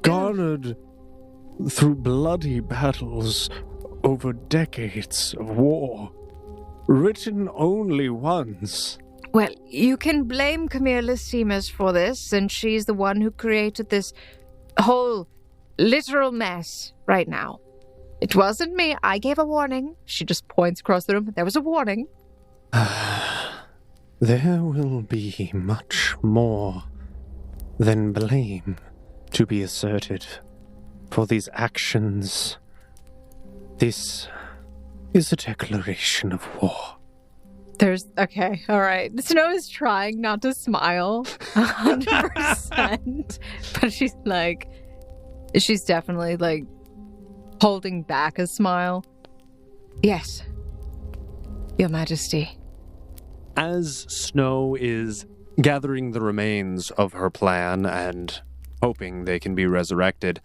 Garnered through bloody battles over decades of war. Written only once. Well, you can blame Camilla Seamus for this, since she's the one who created this whole literal mess right now. It wasn't me. I gave a warning. She just points across the room. There was a warning. There will be much more than blame to be asserted for these actions. This is a declaration of war. Okay, all right. Snow is trying not to smile 100%, but she's definitely holding back a smile. Yes, Your Majesty. As Snow is gathering the remains of her plan and hoping they can be resurrected.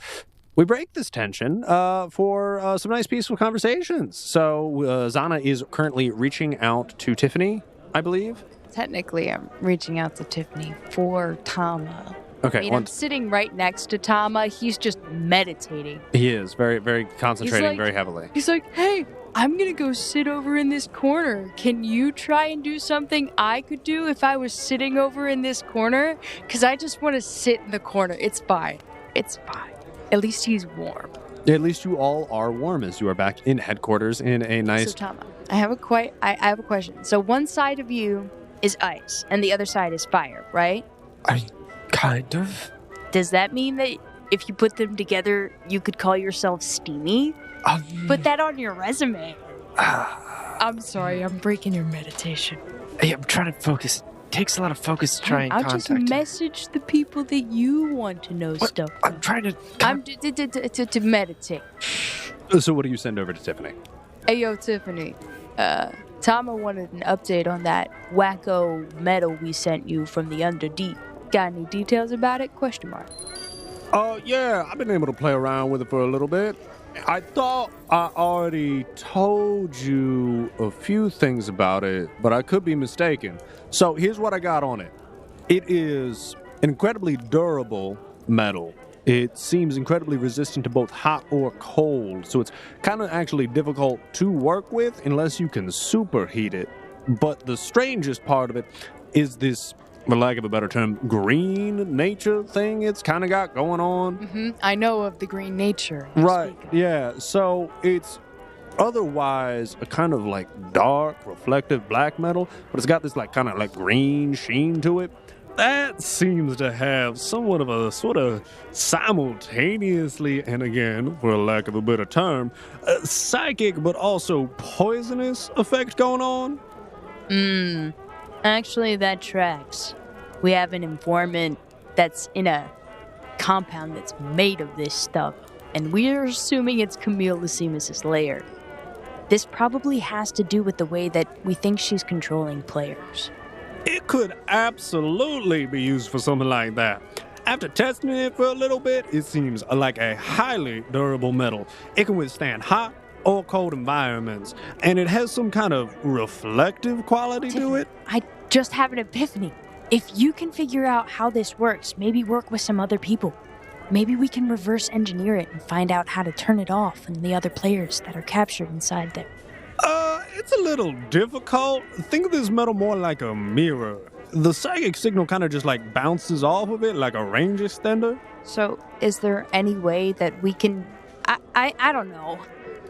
We break this tension for some nice peaceful conversations. So Zana is currently reaching out to Tiffany, I believe. Technically, I'm reaching out to Tiffany for Tama. Okay, I mean, I'm sitting right next to Tama. He's just meditating. He is very, very concentrating very heavily. He's like, hey, I'm going to go sit over in this corner. Can you try and do something I could do if I was sitting over in this corner? Because I just want to sit in the corner. It's fine. It's fine. At least he's warm. At least you all are warm as you are back in headquarters in a nice... So, Tama, I have a question. So one side of you is ice, and the other side is fire, right? Kind of. Does that mean that if you put them together, you could call yourself Steamy? Put that on your resume. I'm sorry, I'm breaking your meditation. Hey, I'm trying to focus. It takes a lot of focus to try and I'll contact just message the people that you want to know stuff. I'm trying to... I'm to meditate. So what do you send over to Tiffany? Hey, yo, Tiffany. Tama wanted an update on that wacko medal we sent you from the Underdeep. Got any details about it? ? Yeah, I've been able to play around with it for a little bit. I thought I already told you a few things about it, but I could be mistaken. So here's what I got on it. It is an incredibly durable metal. It seems incredibly resistant to both hot or cold, so it's kind of actually difficult to work with unless you can superheat it. But the strangest part of it is this, for lack of a better term, green nature thing it's kind of got going on. Mm-hmm. I know of the green nature. Right, yeah. So it's otherwise a kind of like dark, reflective black metal, but it's got this like kind of like green sheen to it. That seems to have somewhat of a sort of simultaneously, and again, for lack of a better term, a psychic but also poisonous effect going on. Actually, that tracks. We have an informant that's in a compound that's made of this stuff, and we're assuming it's Camille Lysimus's lair. This probably has to do with the way that we think she's controlling players. It could absolutely be used for something like that. After testing it for a little bit, it seems like a highly durable metal. It can withstand hot or cold environments, and it has some kind of reflective quality to it. I just have an epiphany. If you can figure out how this works, maybe work with some other people. Maybe we can reverse engineer it and find out how to turn it off and the other players that are captured inside there. It's a little difficult. Think of this metal more like a mirror. The psychic signal kind of just like bounces off of it like a range extender. So, is there any way that we can, I don't know,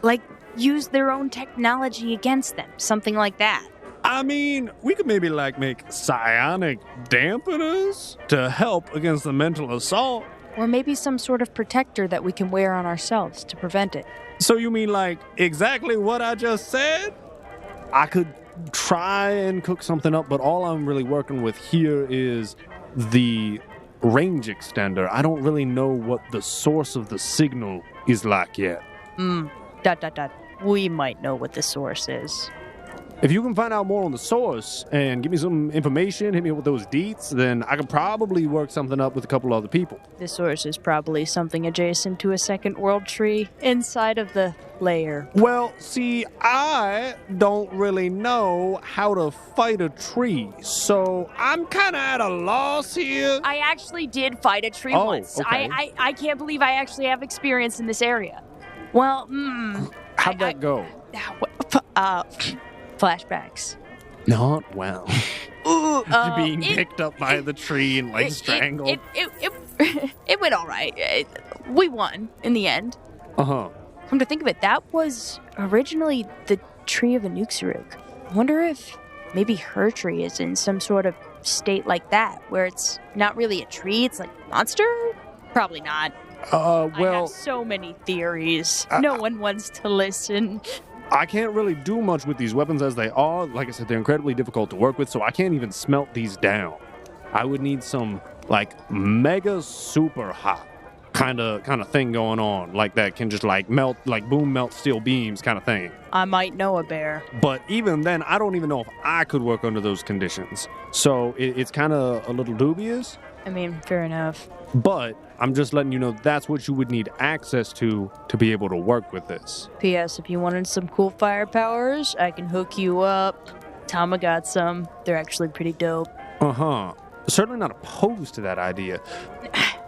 like use their own technology against them? Something like that. I mean, we could maybe like make psionic dampeners to help against the mental assault. Or maybe some sort of protector that we can wear on ourselves to prevent it. So you mean like exactly what I just said? I could try and cook something up, but all I'm really working with here is the range extender. I don't really know what the source of the signal is like yet. We might know what the source is. If you can find out more on the source and give me some information, hit me with those deets, then I could probably work something up with a couple other people. The source is probably something adjacent to a second world tree inside of the lair. Well, see, I don't really know how to fight a tree, so I'm kind of at a loss here. I actually did fight a tree once. Okay. I can't believe I actually have experience in this area. Well, How'd that go? Flashbacks. Not well. Being picked up by the tree and like strangled. It went all right. We won in the end. Uh-huh. Come to think of it, that was originally the tree of Anuxaruk. I wonder if maybe her tree is in some sort of state like that, where it's not really a tree, it's like a monster? Probably not. I have so many theories. No one wants to listen. I can't really do much with these weapons as they are. Like I said, they're incredibly difficult to work with, so I can't even smelt these down. I would need some, like, mega super hot kind of thing going on, like that can just, like, melt, like, boom, melt steel beams kind of thing. I might know a bear. But even then, I don't even know if I could work under those conditions. So it's kind of a little dubious. I mean, fair enough. But I'm just letting you know that's what you would need access to be able to work with this. P.S. If you wanted some cool fire powers, I can hook you up. Tama got some. They're actually pretty dope. Uh-huh. Certainly not opposed to that idea.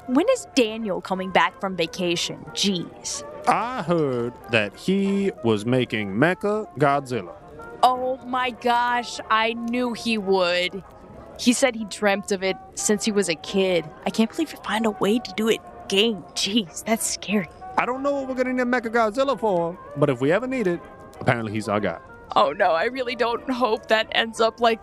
When is Daniel coming back from vacation? Jeez. I heard that he was making Mecha Godzilla. Oh my gosh, I knew he would. He said he dreamt of it since he was a kid. I can't believe you find a way to do it game. Jeez, that's scary. I don't know what we're gonna need Mecha Godzilla for, but if we ever need it, apparently he's our guy. Oh no, I really don't hope that ends up like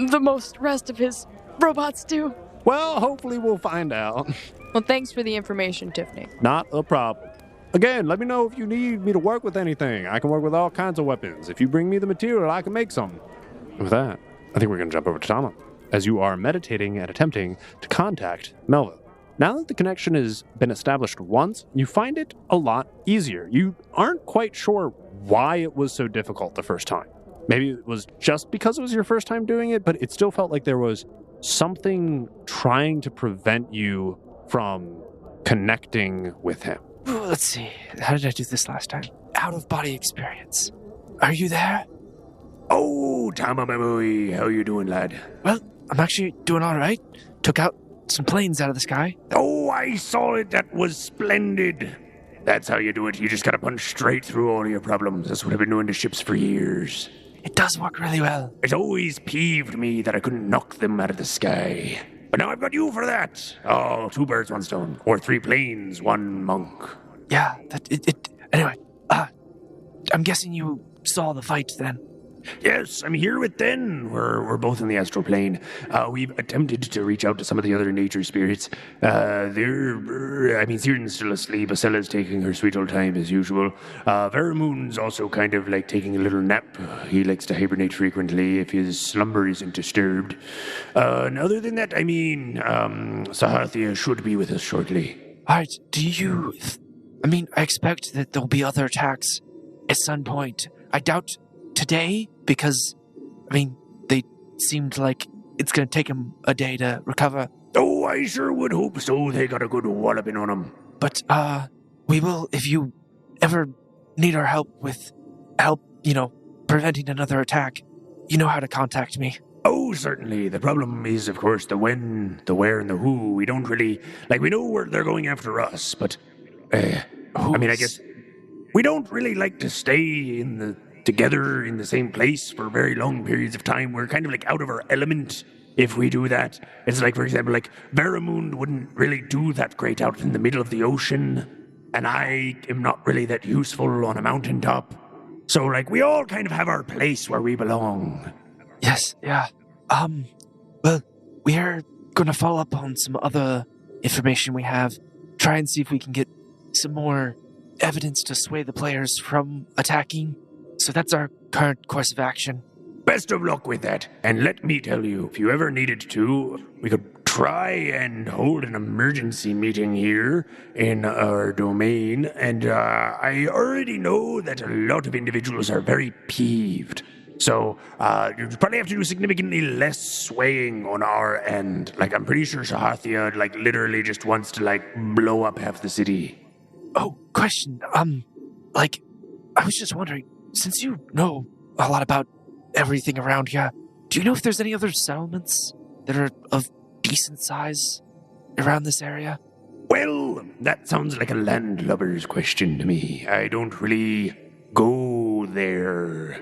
the most rest of his robots do. Well, hopefully we'll find out. Well, thanks for the information, Tiffany. Not a problem. Again, let me know if you need me to work with anything. I can work with all kinds of weapons. If you bring me the material, I can make some. With that, I think we're going to jump over to Tama, as you are meditating and attempting to contact Melva. Now that the connection has been established once, you find it a lot easier. You aren't quite sure why it was so difficult the first time. Maybe it was just because it was your first time doing it, but it still felt like there was something trying to prevent you from connecting with him. Ooh, let's see. How did I do this last time? Out-of-body experience. Are you there? Oh, Tama Memui, how you doing, lad? Well, I'm actually doing all right. Took out some planes out of the sky. Oh, I saw it. That was splendid. That's how you do it. You just gotta punch straight through all your problems. That's what I've been doing to ships for years. It does work really well. It's always peeved me that I couldn't knock them out of the sky. But now I've got you for that. Oh, 2 birds, 1 stone. Or 3 planes, 1 monk. Yeah, anyway, I'm guessing you saw the fight then. Yes, I'm here with Den. We're both in the astral plane. We've attempted to reach out to some of the other nature spirits. Siren's still asleep. Acella's taking her sweet old time as usual. Veramoon's also kind of like taking a little nap. He likes to hibernate frequently if his slumber isn't disturbed. And other than that, Sahathia should be with us shortly. Alright, I expect that there'll be other attacks at some point. I doubt today, because, they seemed like it's going to take them a day to recover. Oh, I sure would hope so. They got a good walloping on them. But, we will, if you ever need our help with preventing another attack, you know how to contact me. Oh, certainly. The problem is, of course, the when, the where, and the who. We don't really, we know where they're going after us, but, I guess we don't really like to stay together in the same place for very long periods of time. We're kind of out of our element if we do that. It's for example, Veramoon wouldn't really do that great out in the middle of the ocean, and I am not really that useful on a mountaintop. So, we all kind of have our place where we belong. Yes, yeah. Well, we are going to follow up on some other information we have, try and see if we can get some more evidence to sway the players from attacking. So that's our current course of action. Best of luck with that. And let me tell you, if you ever needed to, we could try and hold an emergency meeting here in our domain. And I already know that a lot of individuals are very peeved. So you probably have to do significantly less swaying on our end. I'm pretty sure Sahathia, literally just wants to, blow up half the city. Oh, question. I was just wondering, since you know a lot about everything around here, do you know if there's any other settlements that are of decent size around this area? Well, that sounds like a landlubber's question to me. I don't really go there.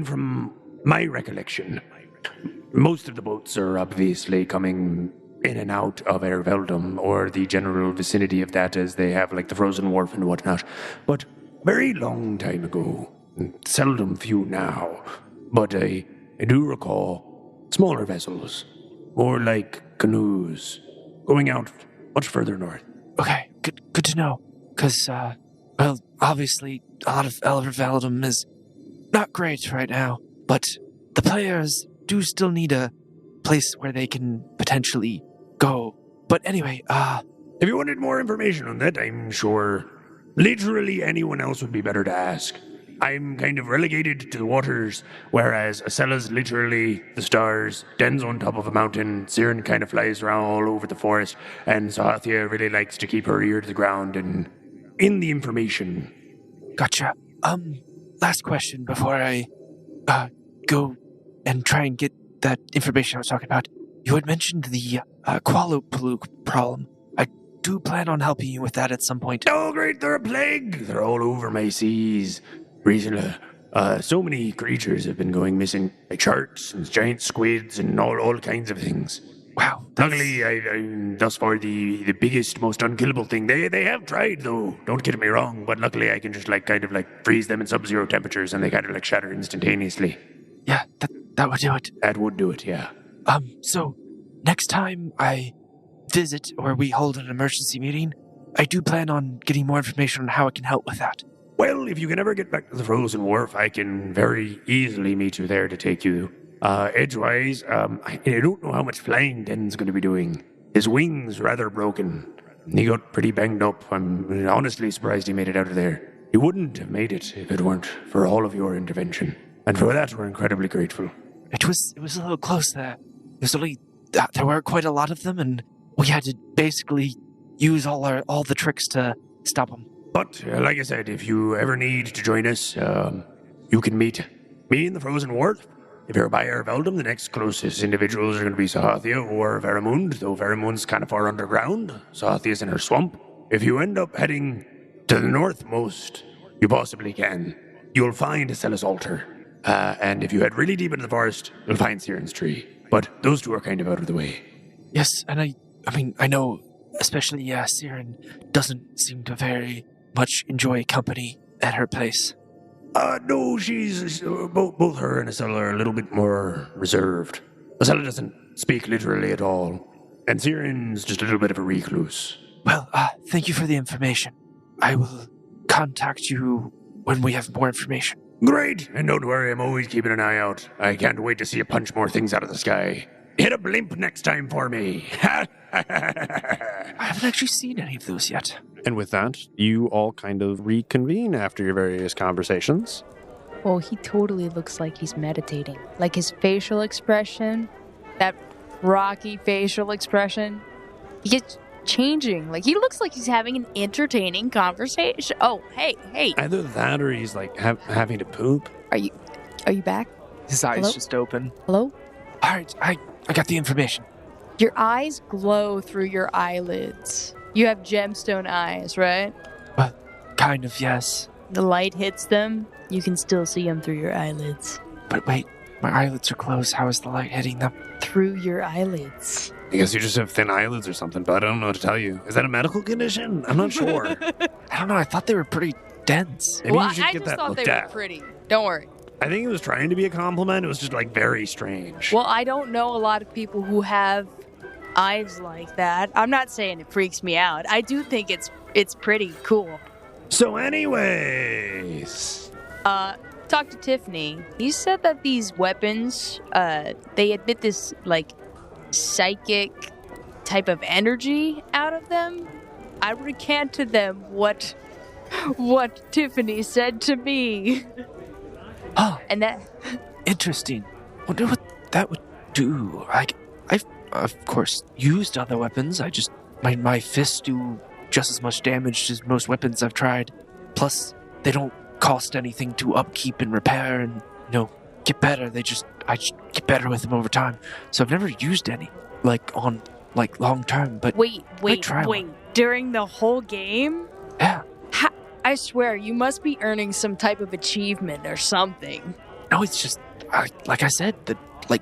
From my recollection, most of the boats are obviously coming in and out of Erveldum or the general vicinity of that, as they have the Frozen Wharf and whatnot. But very long time ago, seldom few now, but I do recall smaller vessels, more like canoes, going out much further north. Okay, good to know, because, obviously a lot of Erveldum is not great right now, but the players do still need a place where they can potentially go. But anyway, if you wanted more information on that, I'm sure literally anyone else would be better to ask. I'm kind of relegated to the waters, whereas Acella's literally the stars. Den's on top of a mountain. Siren kind of flies around all over the forest, and Sahathia really likes to keep her ear to the ground and in the information. Gotcha. Last question before I go and try and get that information I was talking about. You had mentioned the Qualopaluk problem. I do plan on helping you with that at some point. Oh, great, they're a plague. They're all over my seas. Recently, so many creatures have been going missing, like sharks and giant squids and all kinds of things. Wow. Luckily, I'm thus far the biggest, most unkillable thing. They have tried, though. Don't get me wrong, but luckily I can just kind of freeze them in sub-zero temperatures and they kind of shatter instantaneously. Yeah, that would do it. That would do it, yeah. So next time I visit or we hold an emergency meeting, I do plan on getting more information on how I can help with that. Well, if you can ever get back to the Frozen Wharf, I can very easily meet you there to take you. Edgewise, I don't know how much flying Den's going to be doing. His wing's rather broken. He got pretty banged up. I'm honestly surprised he made it out of there. He wouldn't have made it if it weren't for all of your intervention. And for that, we're incredibly grateful. It was a little close there. There were quite a lot of them, and we had to basically use all the tricks to stop them. But, like I said, if you ever need to join us, you can meet me in the Frozen Wharf. If you're by Arveldum, the next closest individuals are going to be Sahathia or Veramund, though Veramund's kind of far underground. Sahathia's in her swamp. If you end up heading to the northmost, you possibly can. You'll find Acella's altar. And if you head really deep into the forest, you'll find Siren's tree. But those two are kind of out of the way. Yes, and I know, especially Siren doesn't seem to very much enjoy company at her place. No, she's both her and Acella are a little bit more reserved. Acella doesn't speak literally at all, and Siren's just a little bit of a recluse. Well, thank you for the information. I will contact you when we have more information. Great, and don't worry, I'm always keeping an eye out. I can't wait to see you punch more things out of the sky. Hit a blimp next time for me. I haven't actually seen any of those yet. And with that, you all kind of reconvene after your various conversations. Oh, he totally looks like he's meditating. Like his facial expression, that rocky facial expression, he gets changing. Like he looks like he's having an entertaining conversation. Oh, hey. Either that or he's having to poop. Are you back? His eyes Hello? just open. Hello? All right, I got the information. Your eyes glow through your eyelids. You have gemstone eyes, right? Kind of, yes. The light hits them. You can still see them through your eyelids. But wait, my eyelids are closed. How is the light hitting them? Through your eyelids. I guess you just have thin eyelids or something, but I don't know what to tell you. Is that a medical condition? I'm not sure. I don't know. I thought they were pretty dense. Maybe well, you should I get just that thought looked they at. were pretty. Don't worry. I think it was trying to be a compliment. It was just very strange. Well, I don't know a lot of people who have eyes like that. I'm not saying it freaks me out. I do think it's pretty cool. So anyways, Talk to Tiffany. You said that these weapons, they emit this psychic type of energy out of them. I recanted them what Tiffany said to me. Oh, And that interesting. Wonder what that would do. I've of course used other weapons. My fists do just as much damage as most weapons I've tried. Plus, they don't cost anything to upkeep and repair and get better. I just get better with them over time. So I've never used any on long term. But wait. try one. During the whole game? Yeah. I swear, you must be earning some type of achievement or something. No, it's just like I said, that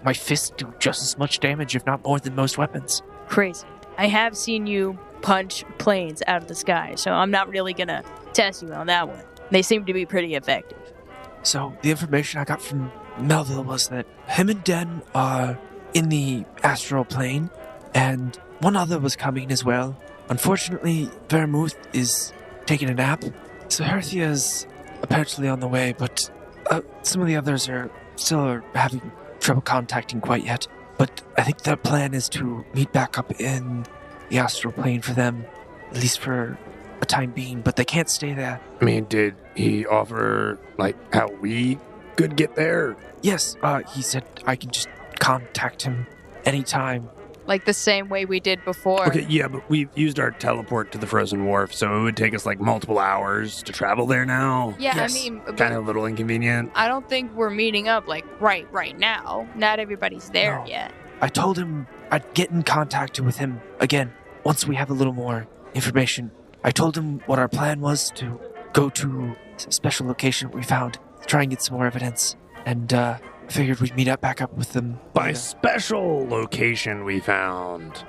my fists do just as much damage, if not more, than most weapons. Crazy. I have seen you punch planes out of the sky, so I'm not really gonna test you on that one. They seem to be pretty effective. So the information I got from Melville was that him and Den are in the astral plane, and one other was coming as well. Unfortunately, Vermouth is taking a nap. So Herthia's apparently on the way, but some of the others are still having trouble contacting quite yet. But I think their plan is to meet back up in the astral plane for them, at least for a time being, but they can't stay there. I mean, did he offer, like, how we could get there? Yes, he said I can just contact him anytime. Like the same way we did before. Okay, yeah, but we've used our teleport to the frozen wharf, so it would take us, like, multiple hours to travel there now. Yeah, Yes. I mean, Kind of a little inconvenient. I don't think we're meeting up like right now. Not everybody's there No. yet. I told him I'd get in contact with him again once we have a little more information. I told him what our plan was to go to a special location we found, try and get some more evidence, and figured we'd meet up back up with them. By later. special location we found,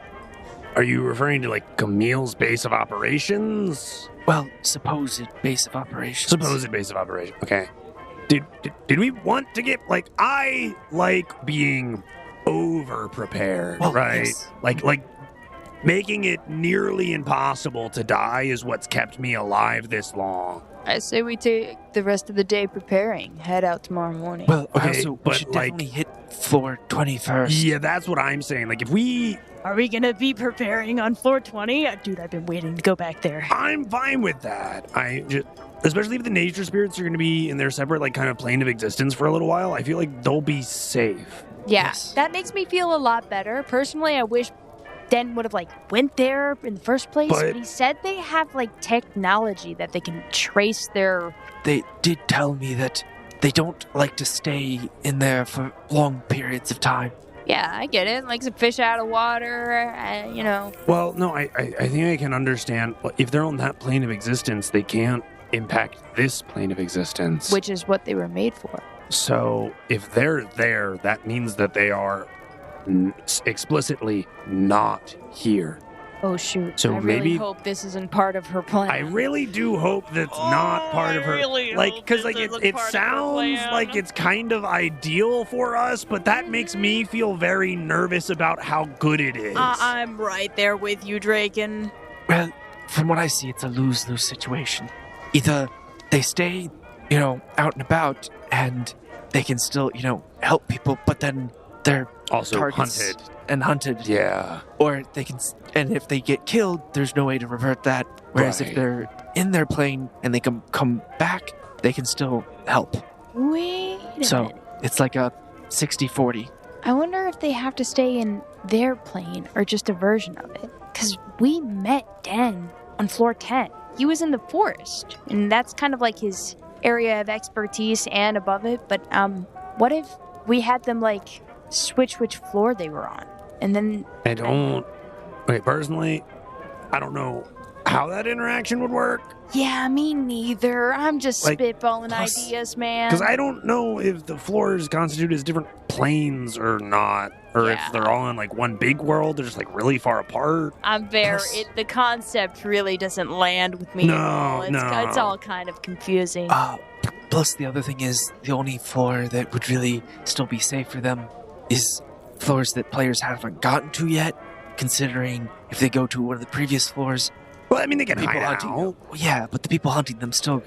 are you referring to, like, Camille's base of operations? Well, supposed base of operations. Supposed base of operation. Okay. Did we want to get, like, I like being over prepared, Well, right? yes. Like making it nearly impossible to die is what's kept me alive this long. I say we take the rest of the day preparing. Head out tomorrow morning. Well, Okay, also, we but, should like- definitely hit floor 20 first. Yeah, that's what I'm saying. Like, if we, Are we gonna be preparing on floor 20? Dude, I've been waiting to go back there. I'm fine with that. I just, especially if the nature spirits are going to be in their separate, like, kind of plane of existence for a little while, I feel like they'll be safe. yeah, yes. that makes me feel a lot better. Personally, I wish Den would have went there in the first place, But- but he said they have technology that they can trace their. They did tell me that they don't like to stay in there for long periods of time. Yeah, I get it. Like some fish out of water, Well, no, I think I can understand. If they're on that plane of existence, they can't impact this plane of existence. which is what they were made for. So if they're there, that means that they are explicitly not here. Oh shoot! So I really maybe- hope this isn't part of her plan. I really do hope that's not part of her. Because it sounds like it's kind of ideal for us, but that makes me feel very nervous about how good it is. I'm right there with you, Draken. Well, from what I see, it's a lose-lose situation. Either they stay, out and about, and they can still, help people, but then they're Also targets hunted. and hunted. Yeah. Or they can, and if they get killed, there's no way to revert that. Whereas Right. if they're in their plane and they can come back, they can still help. Wait a So minute. it's like a 60-40. I wonder if they have to stay in their plane or just a version of it. Because we met Den on floor 10. He was in the forest, and that's kind of like his area of expertise and above it. But what if we had them switch which floor they were on? And then Personally, I don't know how that interaction would work. yeah, me neither. I'm just spitballing plus- ideas, man. Because I don't know if the floors constitute as different planes or not. Or Yeah. if they're all in one big world, they're just really far apart. I'm very. Plus- The concept really doesn't land with me No, at all. It's no. all kind of confusing. Plus, the other thing is, the only floor that would really still be safe for them is floors that players haven't gotten to yet, considering if they go to one of the previous floors, Well, I mean, they can people hide hunting out. them. Well, yeah, but the people hunting them still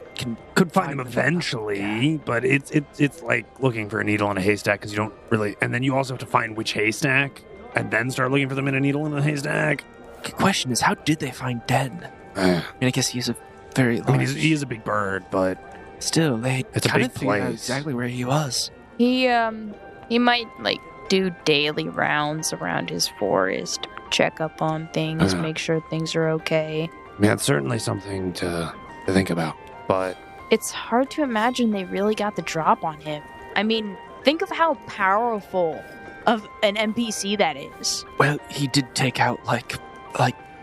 Could find them eventually, but it's like looking for a needle in a haystack because you don't really. And then you also have to find which haystack, and then start looking for them in a needle in a haystack. The question is, how did they find Den? I I guess he's a very large... mean, he is a big bird, but Still, they It's a kind big of figured out place. exactly where he was. He might do daily rounds around his forest, check up on things, make sure things are okay. I mean, that's certainly something to think about. But It's hard to imagine they really got the drop on him. I mean, think of how powerful of an NPC that is. Well, he did take out like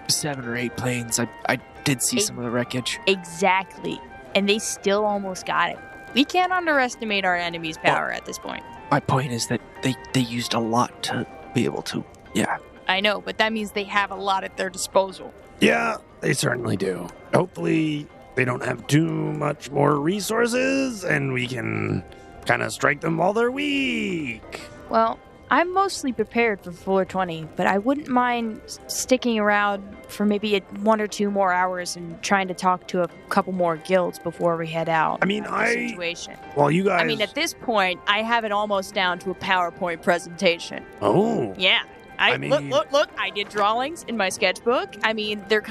7 or 8 planes. I did see some of the wreckage. Exactly. And they still almost got it. We can't underestimate our enemy's power at this point. My point is that they used a lot to be able to. Yeah. I know, but that means they have a lot at their disposal. yeah, they certainly do. Hopefully, they don't have too much more resources, and we can kind of strike them while they're weak. Well, I'm mostly prepared for floor 20, but I wouldn't mind sticking around for maybe 1 or 2 more hours and trying to talk to a couple more guilds before we head out. I mean, of the situation. Well, you guys. I mean, at this point, I have it almost down to a PowerPoint presentation. Oh. Yeah. I mean- Look, I did drawings in my sketchbook. I mean, they're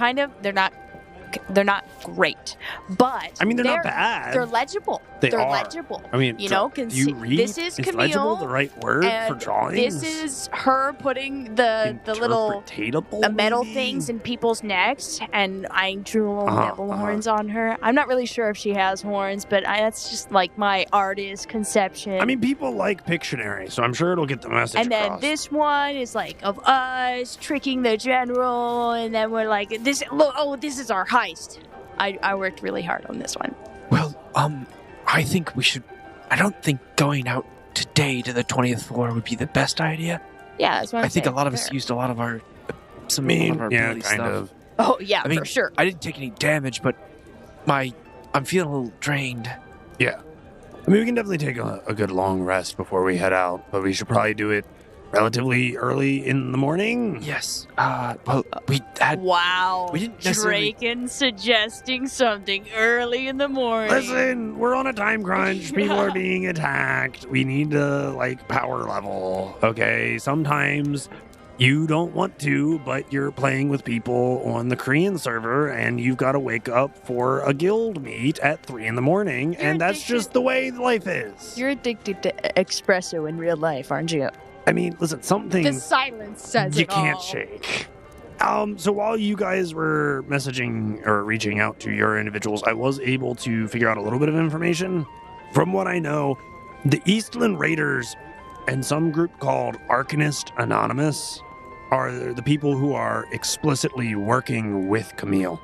not Okay, they're not great, but I mean, they're not bad. They're legible. They They're are. legible. I mean, you know, do you read? this is Is Camille. legible the right word for and drawings? this is her putting the little Interpretatable, metal maybe? things in people's necks, and I drew little Uh-huh, devil uh-huh. horns on her. I'm not really sure if she has horns, but that's just like my artist conception. I mean, people like Pictionary, so I'm sure it'll get the message and then across. this one is like of us tricking the general, and then we're like, this is our heist. I worked really hard on this one. Well, I think we should. I don't think going out today to the 20th floor would be the best idea. Yeah, that's what I think a lot of us used a lot of our I mean, of our yeah, ability kind stuff. of. Oh yeah, I mean, for sure. I didn't take any damage, but I'm feeling a little drained. Yeah. I mean, we can definitely take a good long rest before we head out, but we should probably do it relatively early in the morning. Yes. Well, we had. Wow, We didn't necessarily. Draken suggesting something early in the morning. Listen, we're on a time crunch. People are being attacked. We need to, power level. Okay, sometimes you don't want to, but you're playing with people on the Korean server, and you've got to wake up for a guild meet at 3 in the morning, and that's just the way life is. You're addicted to espresso in real life, aren't you? I mean, listen, some The things silence says you it can't all. shake. So while you guys were messaging or reaching out to your individuals, I was able to figure out a little bit of information. From what I know, the Eastland Raiders and some group called Arcanist Anonymous are the people who are explicitly working with Camille.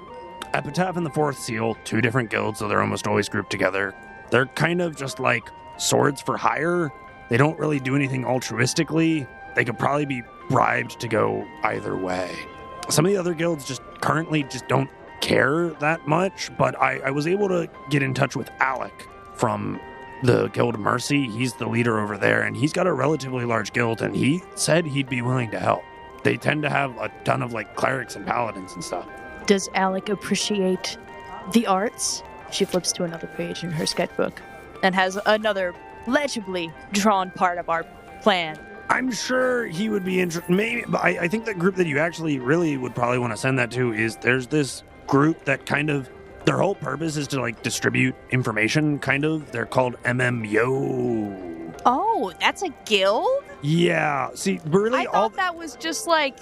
Epitaph and the Fourth Seal, two different guilds, so they're almost always grouped together. They're kind of just like swords for hire. They don't really do anything altruistically. They could probably be bribed to go either way. Some of the other guilds currently don't care that much, but I was able to get in touch with Alec from the Guild Mercy. He's the leader over there, and he's got a relatively large guild, and he said he'd be willing to help. They tend to have a ton of clerics and paladins and stuff. Does Alec appreciate the arts? She flips to another page in her sketchbook and has another legibly drawn part of our plan. I'm sure he would be interested. Maybe, but I think the group that you actually really would probably want to send that to is there's this group that kind of their whole purpose is to distribute information. Kind of, they're called MMO. Oh, that's a guild? Yeah. See, really, I thought that was just like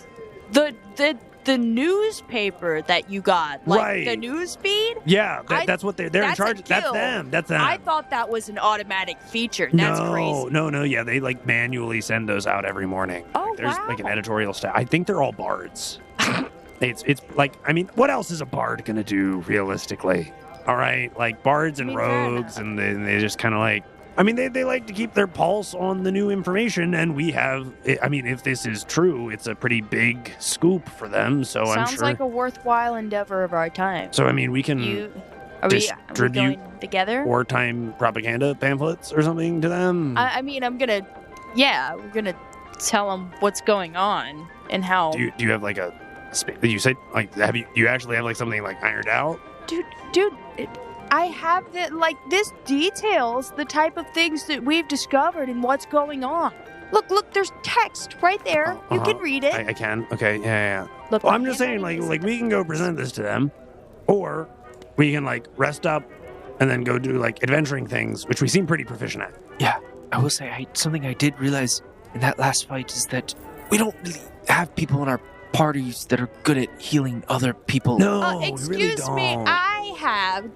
the newspaper that you got, Right. the news feed. Yeah, that's what they're in that's a charge. That's guild. them. That's them. I thought that was an automatic feature. That's crazy. No. Yeah, they manually send those out every morning. Oh, There's wow. an editorial staff. I think they're all bards. It's what else is a bard gonna do realistically? All right, bards and fair rogues, and they just kind of they like to keep their pulse on the new information, and we have. I mean, if this is true, it's a pretty big scoop for them. So I'm Sounds sure. like a worthwhile endeavor of our time. So I mean, we can Are we distribute going together? wartime propaganda pamphlets or something to them. I mean, we're gonna tell them what's going on and how. Do you have you said you actually have something ironed out? Dude, I have this details the type of things that we've discovered and what's going on. Look, there's text right there. You can read it. I can. Okay, yeah. Look, Well, my I'm just saying, handwriting is- we can go present this to them, or we can rest up and then go do adventuring things, which we seem pretty proficient at. Yeah, I will say something I did realize in that last fight is that we don't really have people in our parties that are good at healing other people. No, we excuse really don't. me, I have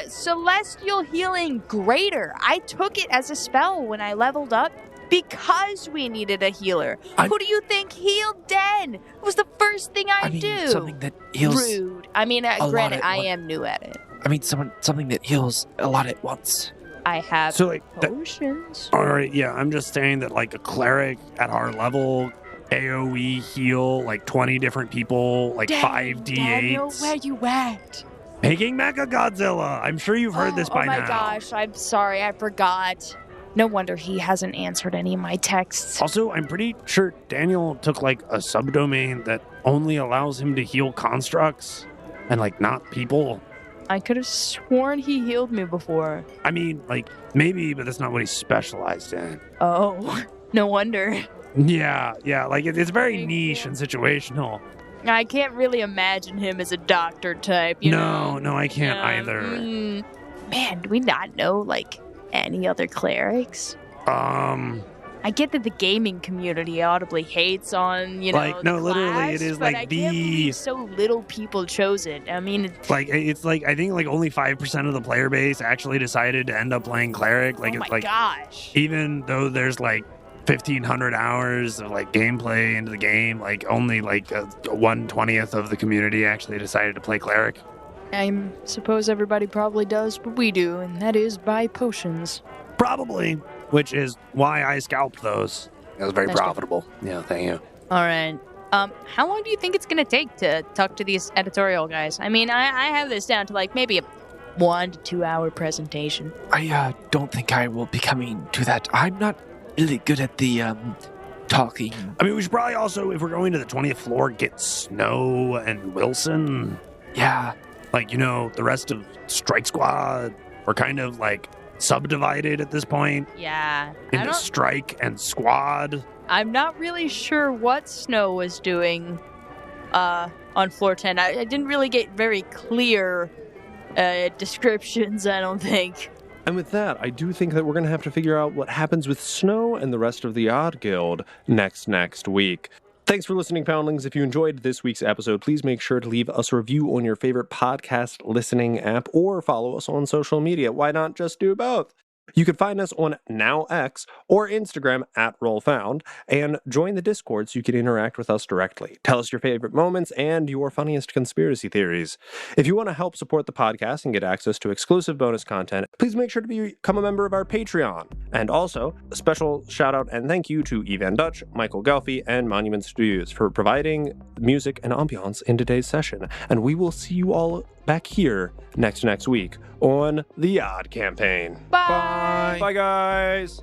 Celestial Healing Greater. I took it as a spell when I leveled up because we needed a healer. Who do you think healed Den? It was the first thing I do. Something that heals. Rude. I mean, lot granted, at I once. am new at it. Something that heals a lot at once. I have So potions. all right, yeah. I'm just saying that a cleric at our level, AOE heal 20 different people, 5 Daniel, D8s. where you at? Making Mecha Godzilla. I'm sure you've heard this by Oh my now. gosh, I'm sorry, I forgot. No wonder he hasn't answered any of my texts. Also, I'm pretty sure Daniel took a subdomain that only allows him to heal constructs and not people. I could have sworn he healed me before. I mean, maybe, but that's not what he's specialized in. Oh, no wonder. Yeah, it's very niche and situational. I can't really imagine him as a doctor type, you know? No, I can't either. Man, do we not know, like, any other clerics? I get that the gaming community audibly hates on, you know, Like, no, the literally, class, it is but like I the- can't believe so little people chose it. I mean, it's like, I think like only 5% of the player base actually decided to end up playing cleric. Like, oh it's my like, gosh. even though there's like 1,500 hours of like gameplay into the game, like only like 1/20th of the community actually decided to play cleric. I suppose everybody probably does what we do, and that is buy potions. Probably, which is why I scalped those. It was very That's good. profitable. Yeah, thank you. All right. How long do you think it's going to take to talk to these editorial guys? I mean, I have this down to like maybe a 1 to 2 hour presentation. I don't think I will be coming to that. I'm not really good at the talking. I mean, we should probably also, if we're going to the 20th floor, get Snow and Wilson. Yeah. Like, you know, the rest of Strike Squad. We're kind of like subdivided at this point Yeah. into Strike and Squad. I'm not really sure what Snow was doing on floor 10. I didn't really get very clear descriptions, I don't think. And with that, I do think that we're going to have to figure out what happens with Snow and the rest of the Odd Guild next week. Thanks for listening, Foundlings. If you enjoyed this week's episode, please make sure to leave us a review on your favorite podcast listening app or follow us on social media. Why not just do both? You can find us on Now X or Instagram at RollFound and join the Discord so you can interact with us directly. Tell us your favorite moments and your funniest conspiracy theories. If you want to help support the podcast and get access to exclusive bonus content, please make sure to become a member of our Patreon. And also, a special shout out and thank you to Evan Dutch, Michael Gelfi, and Monument Studios for providing music and ambiance in today's session. And we will see you all back here next week on The Odd Campaign. Bye! Bye, guys!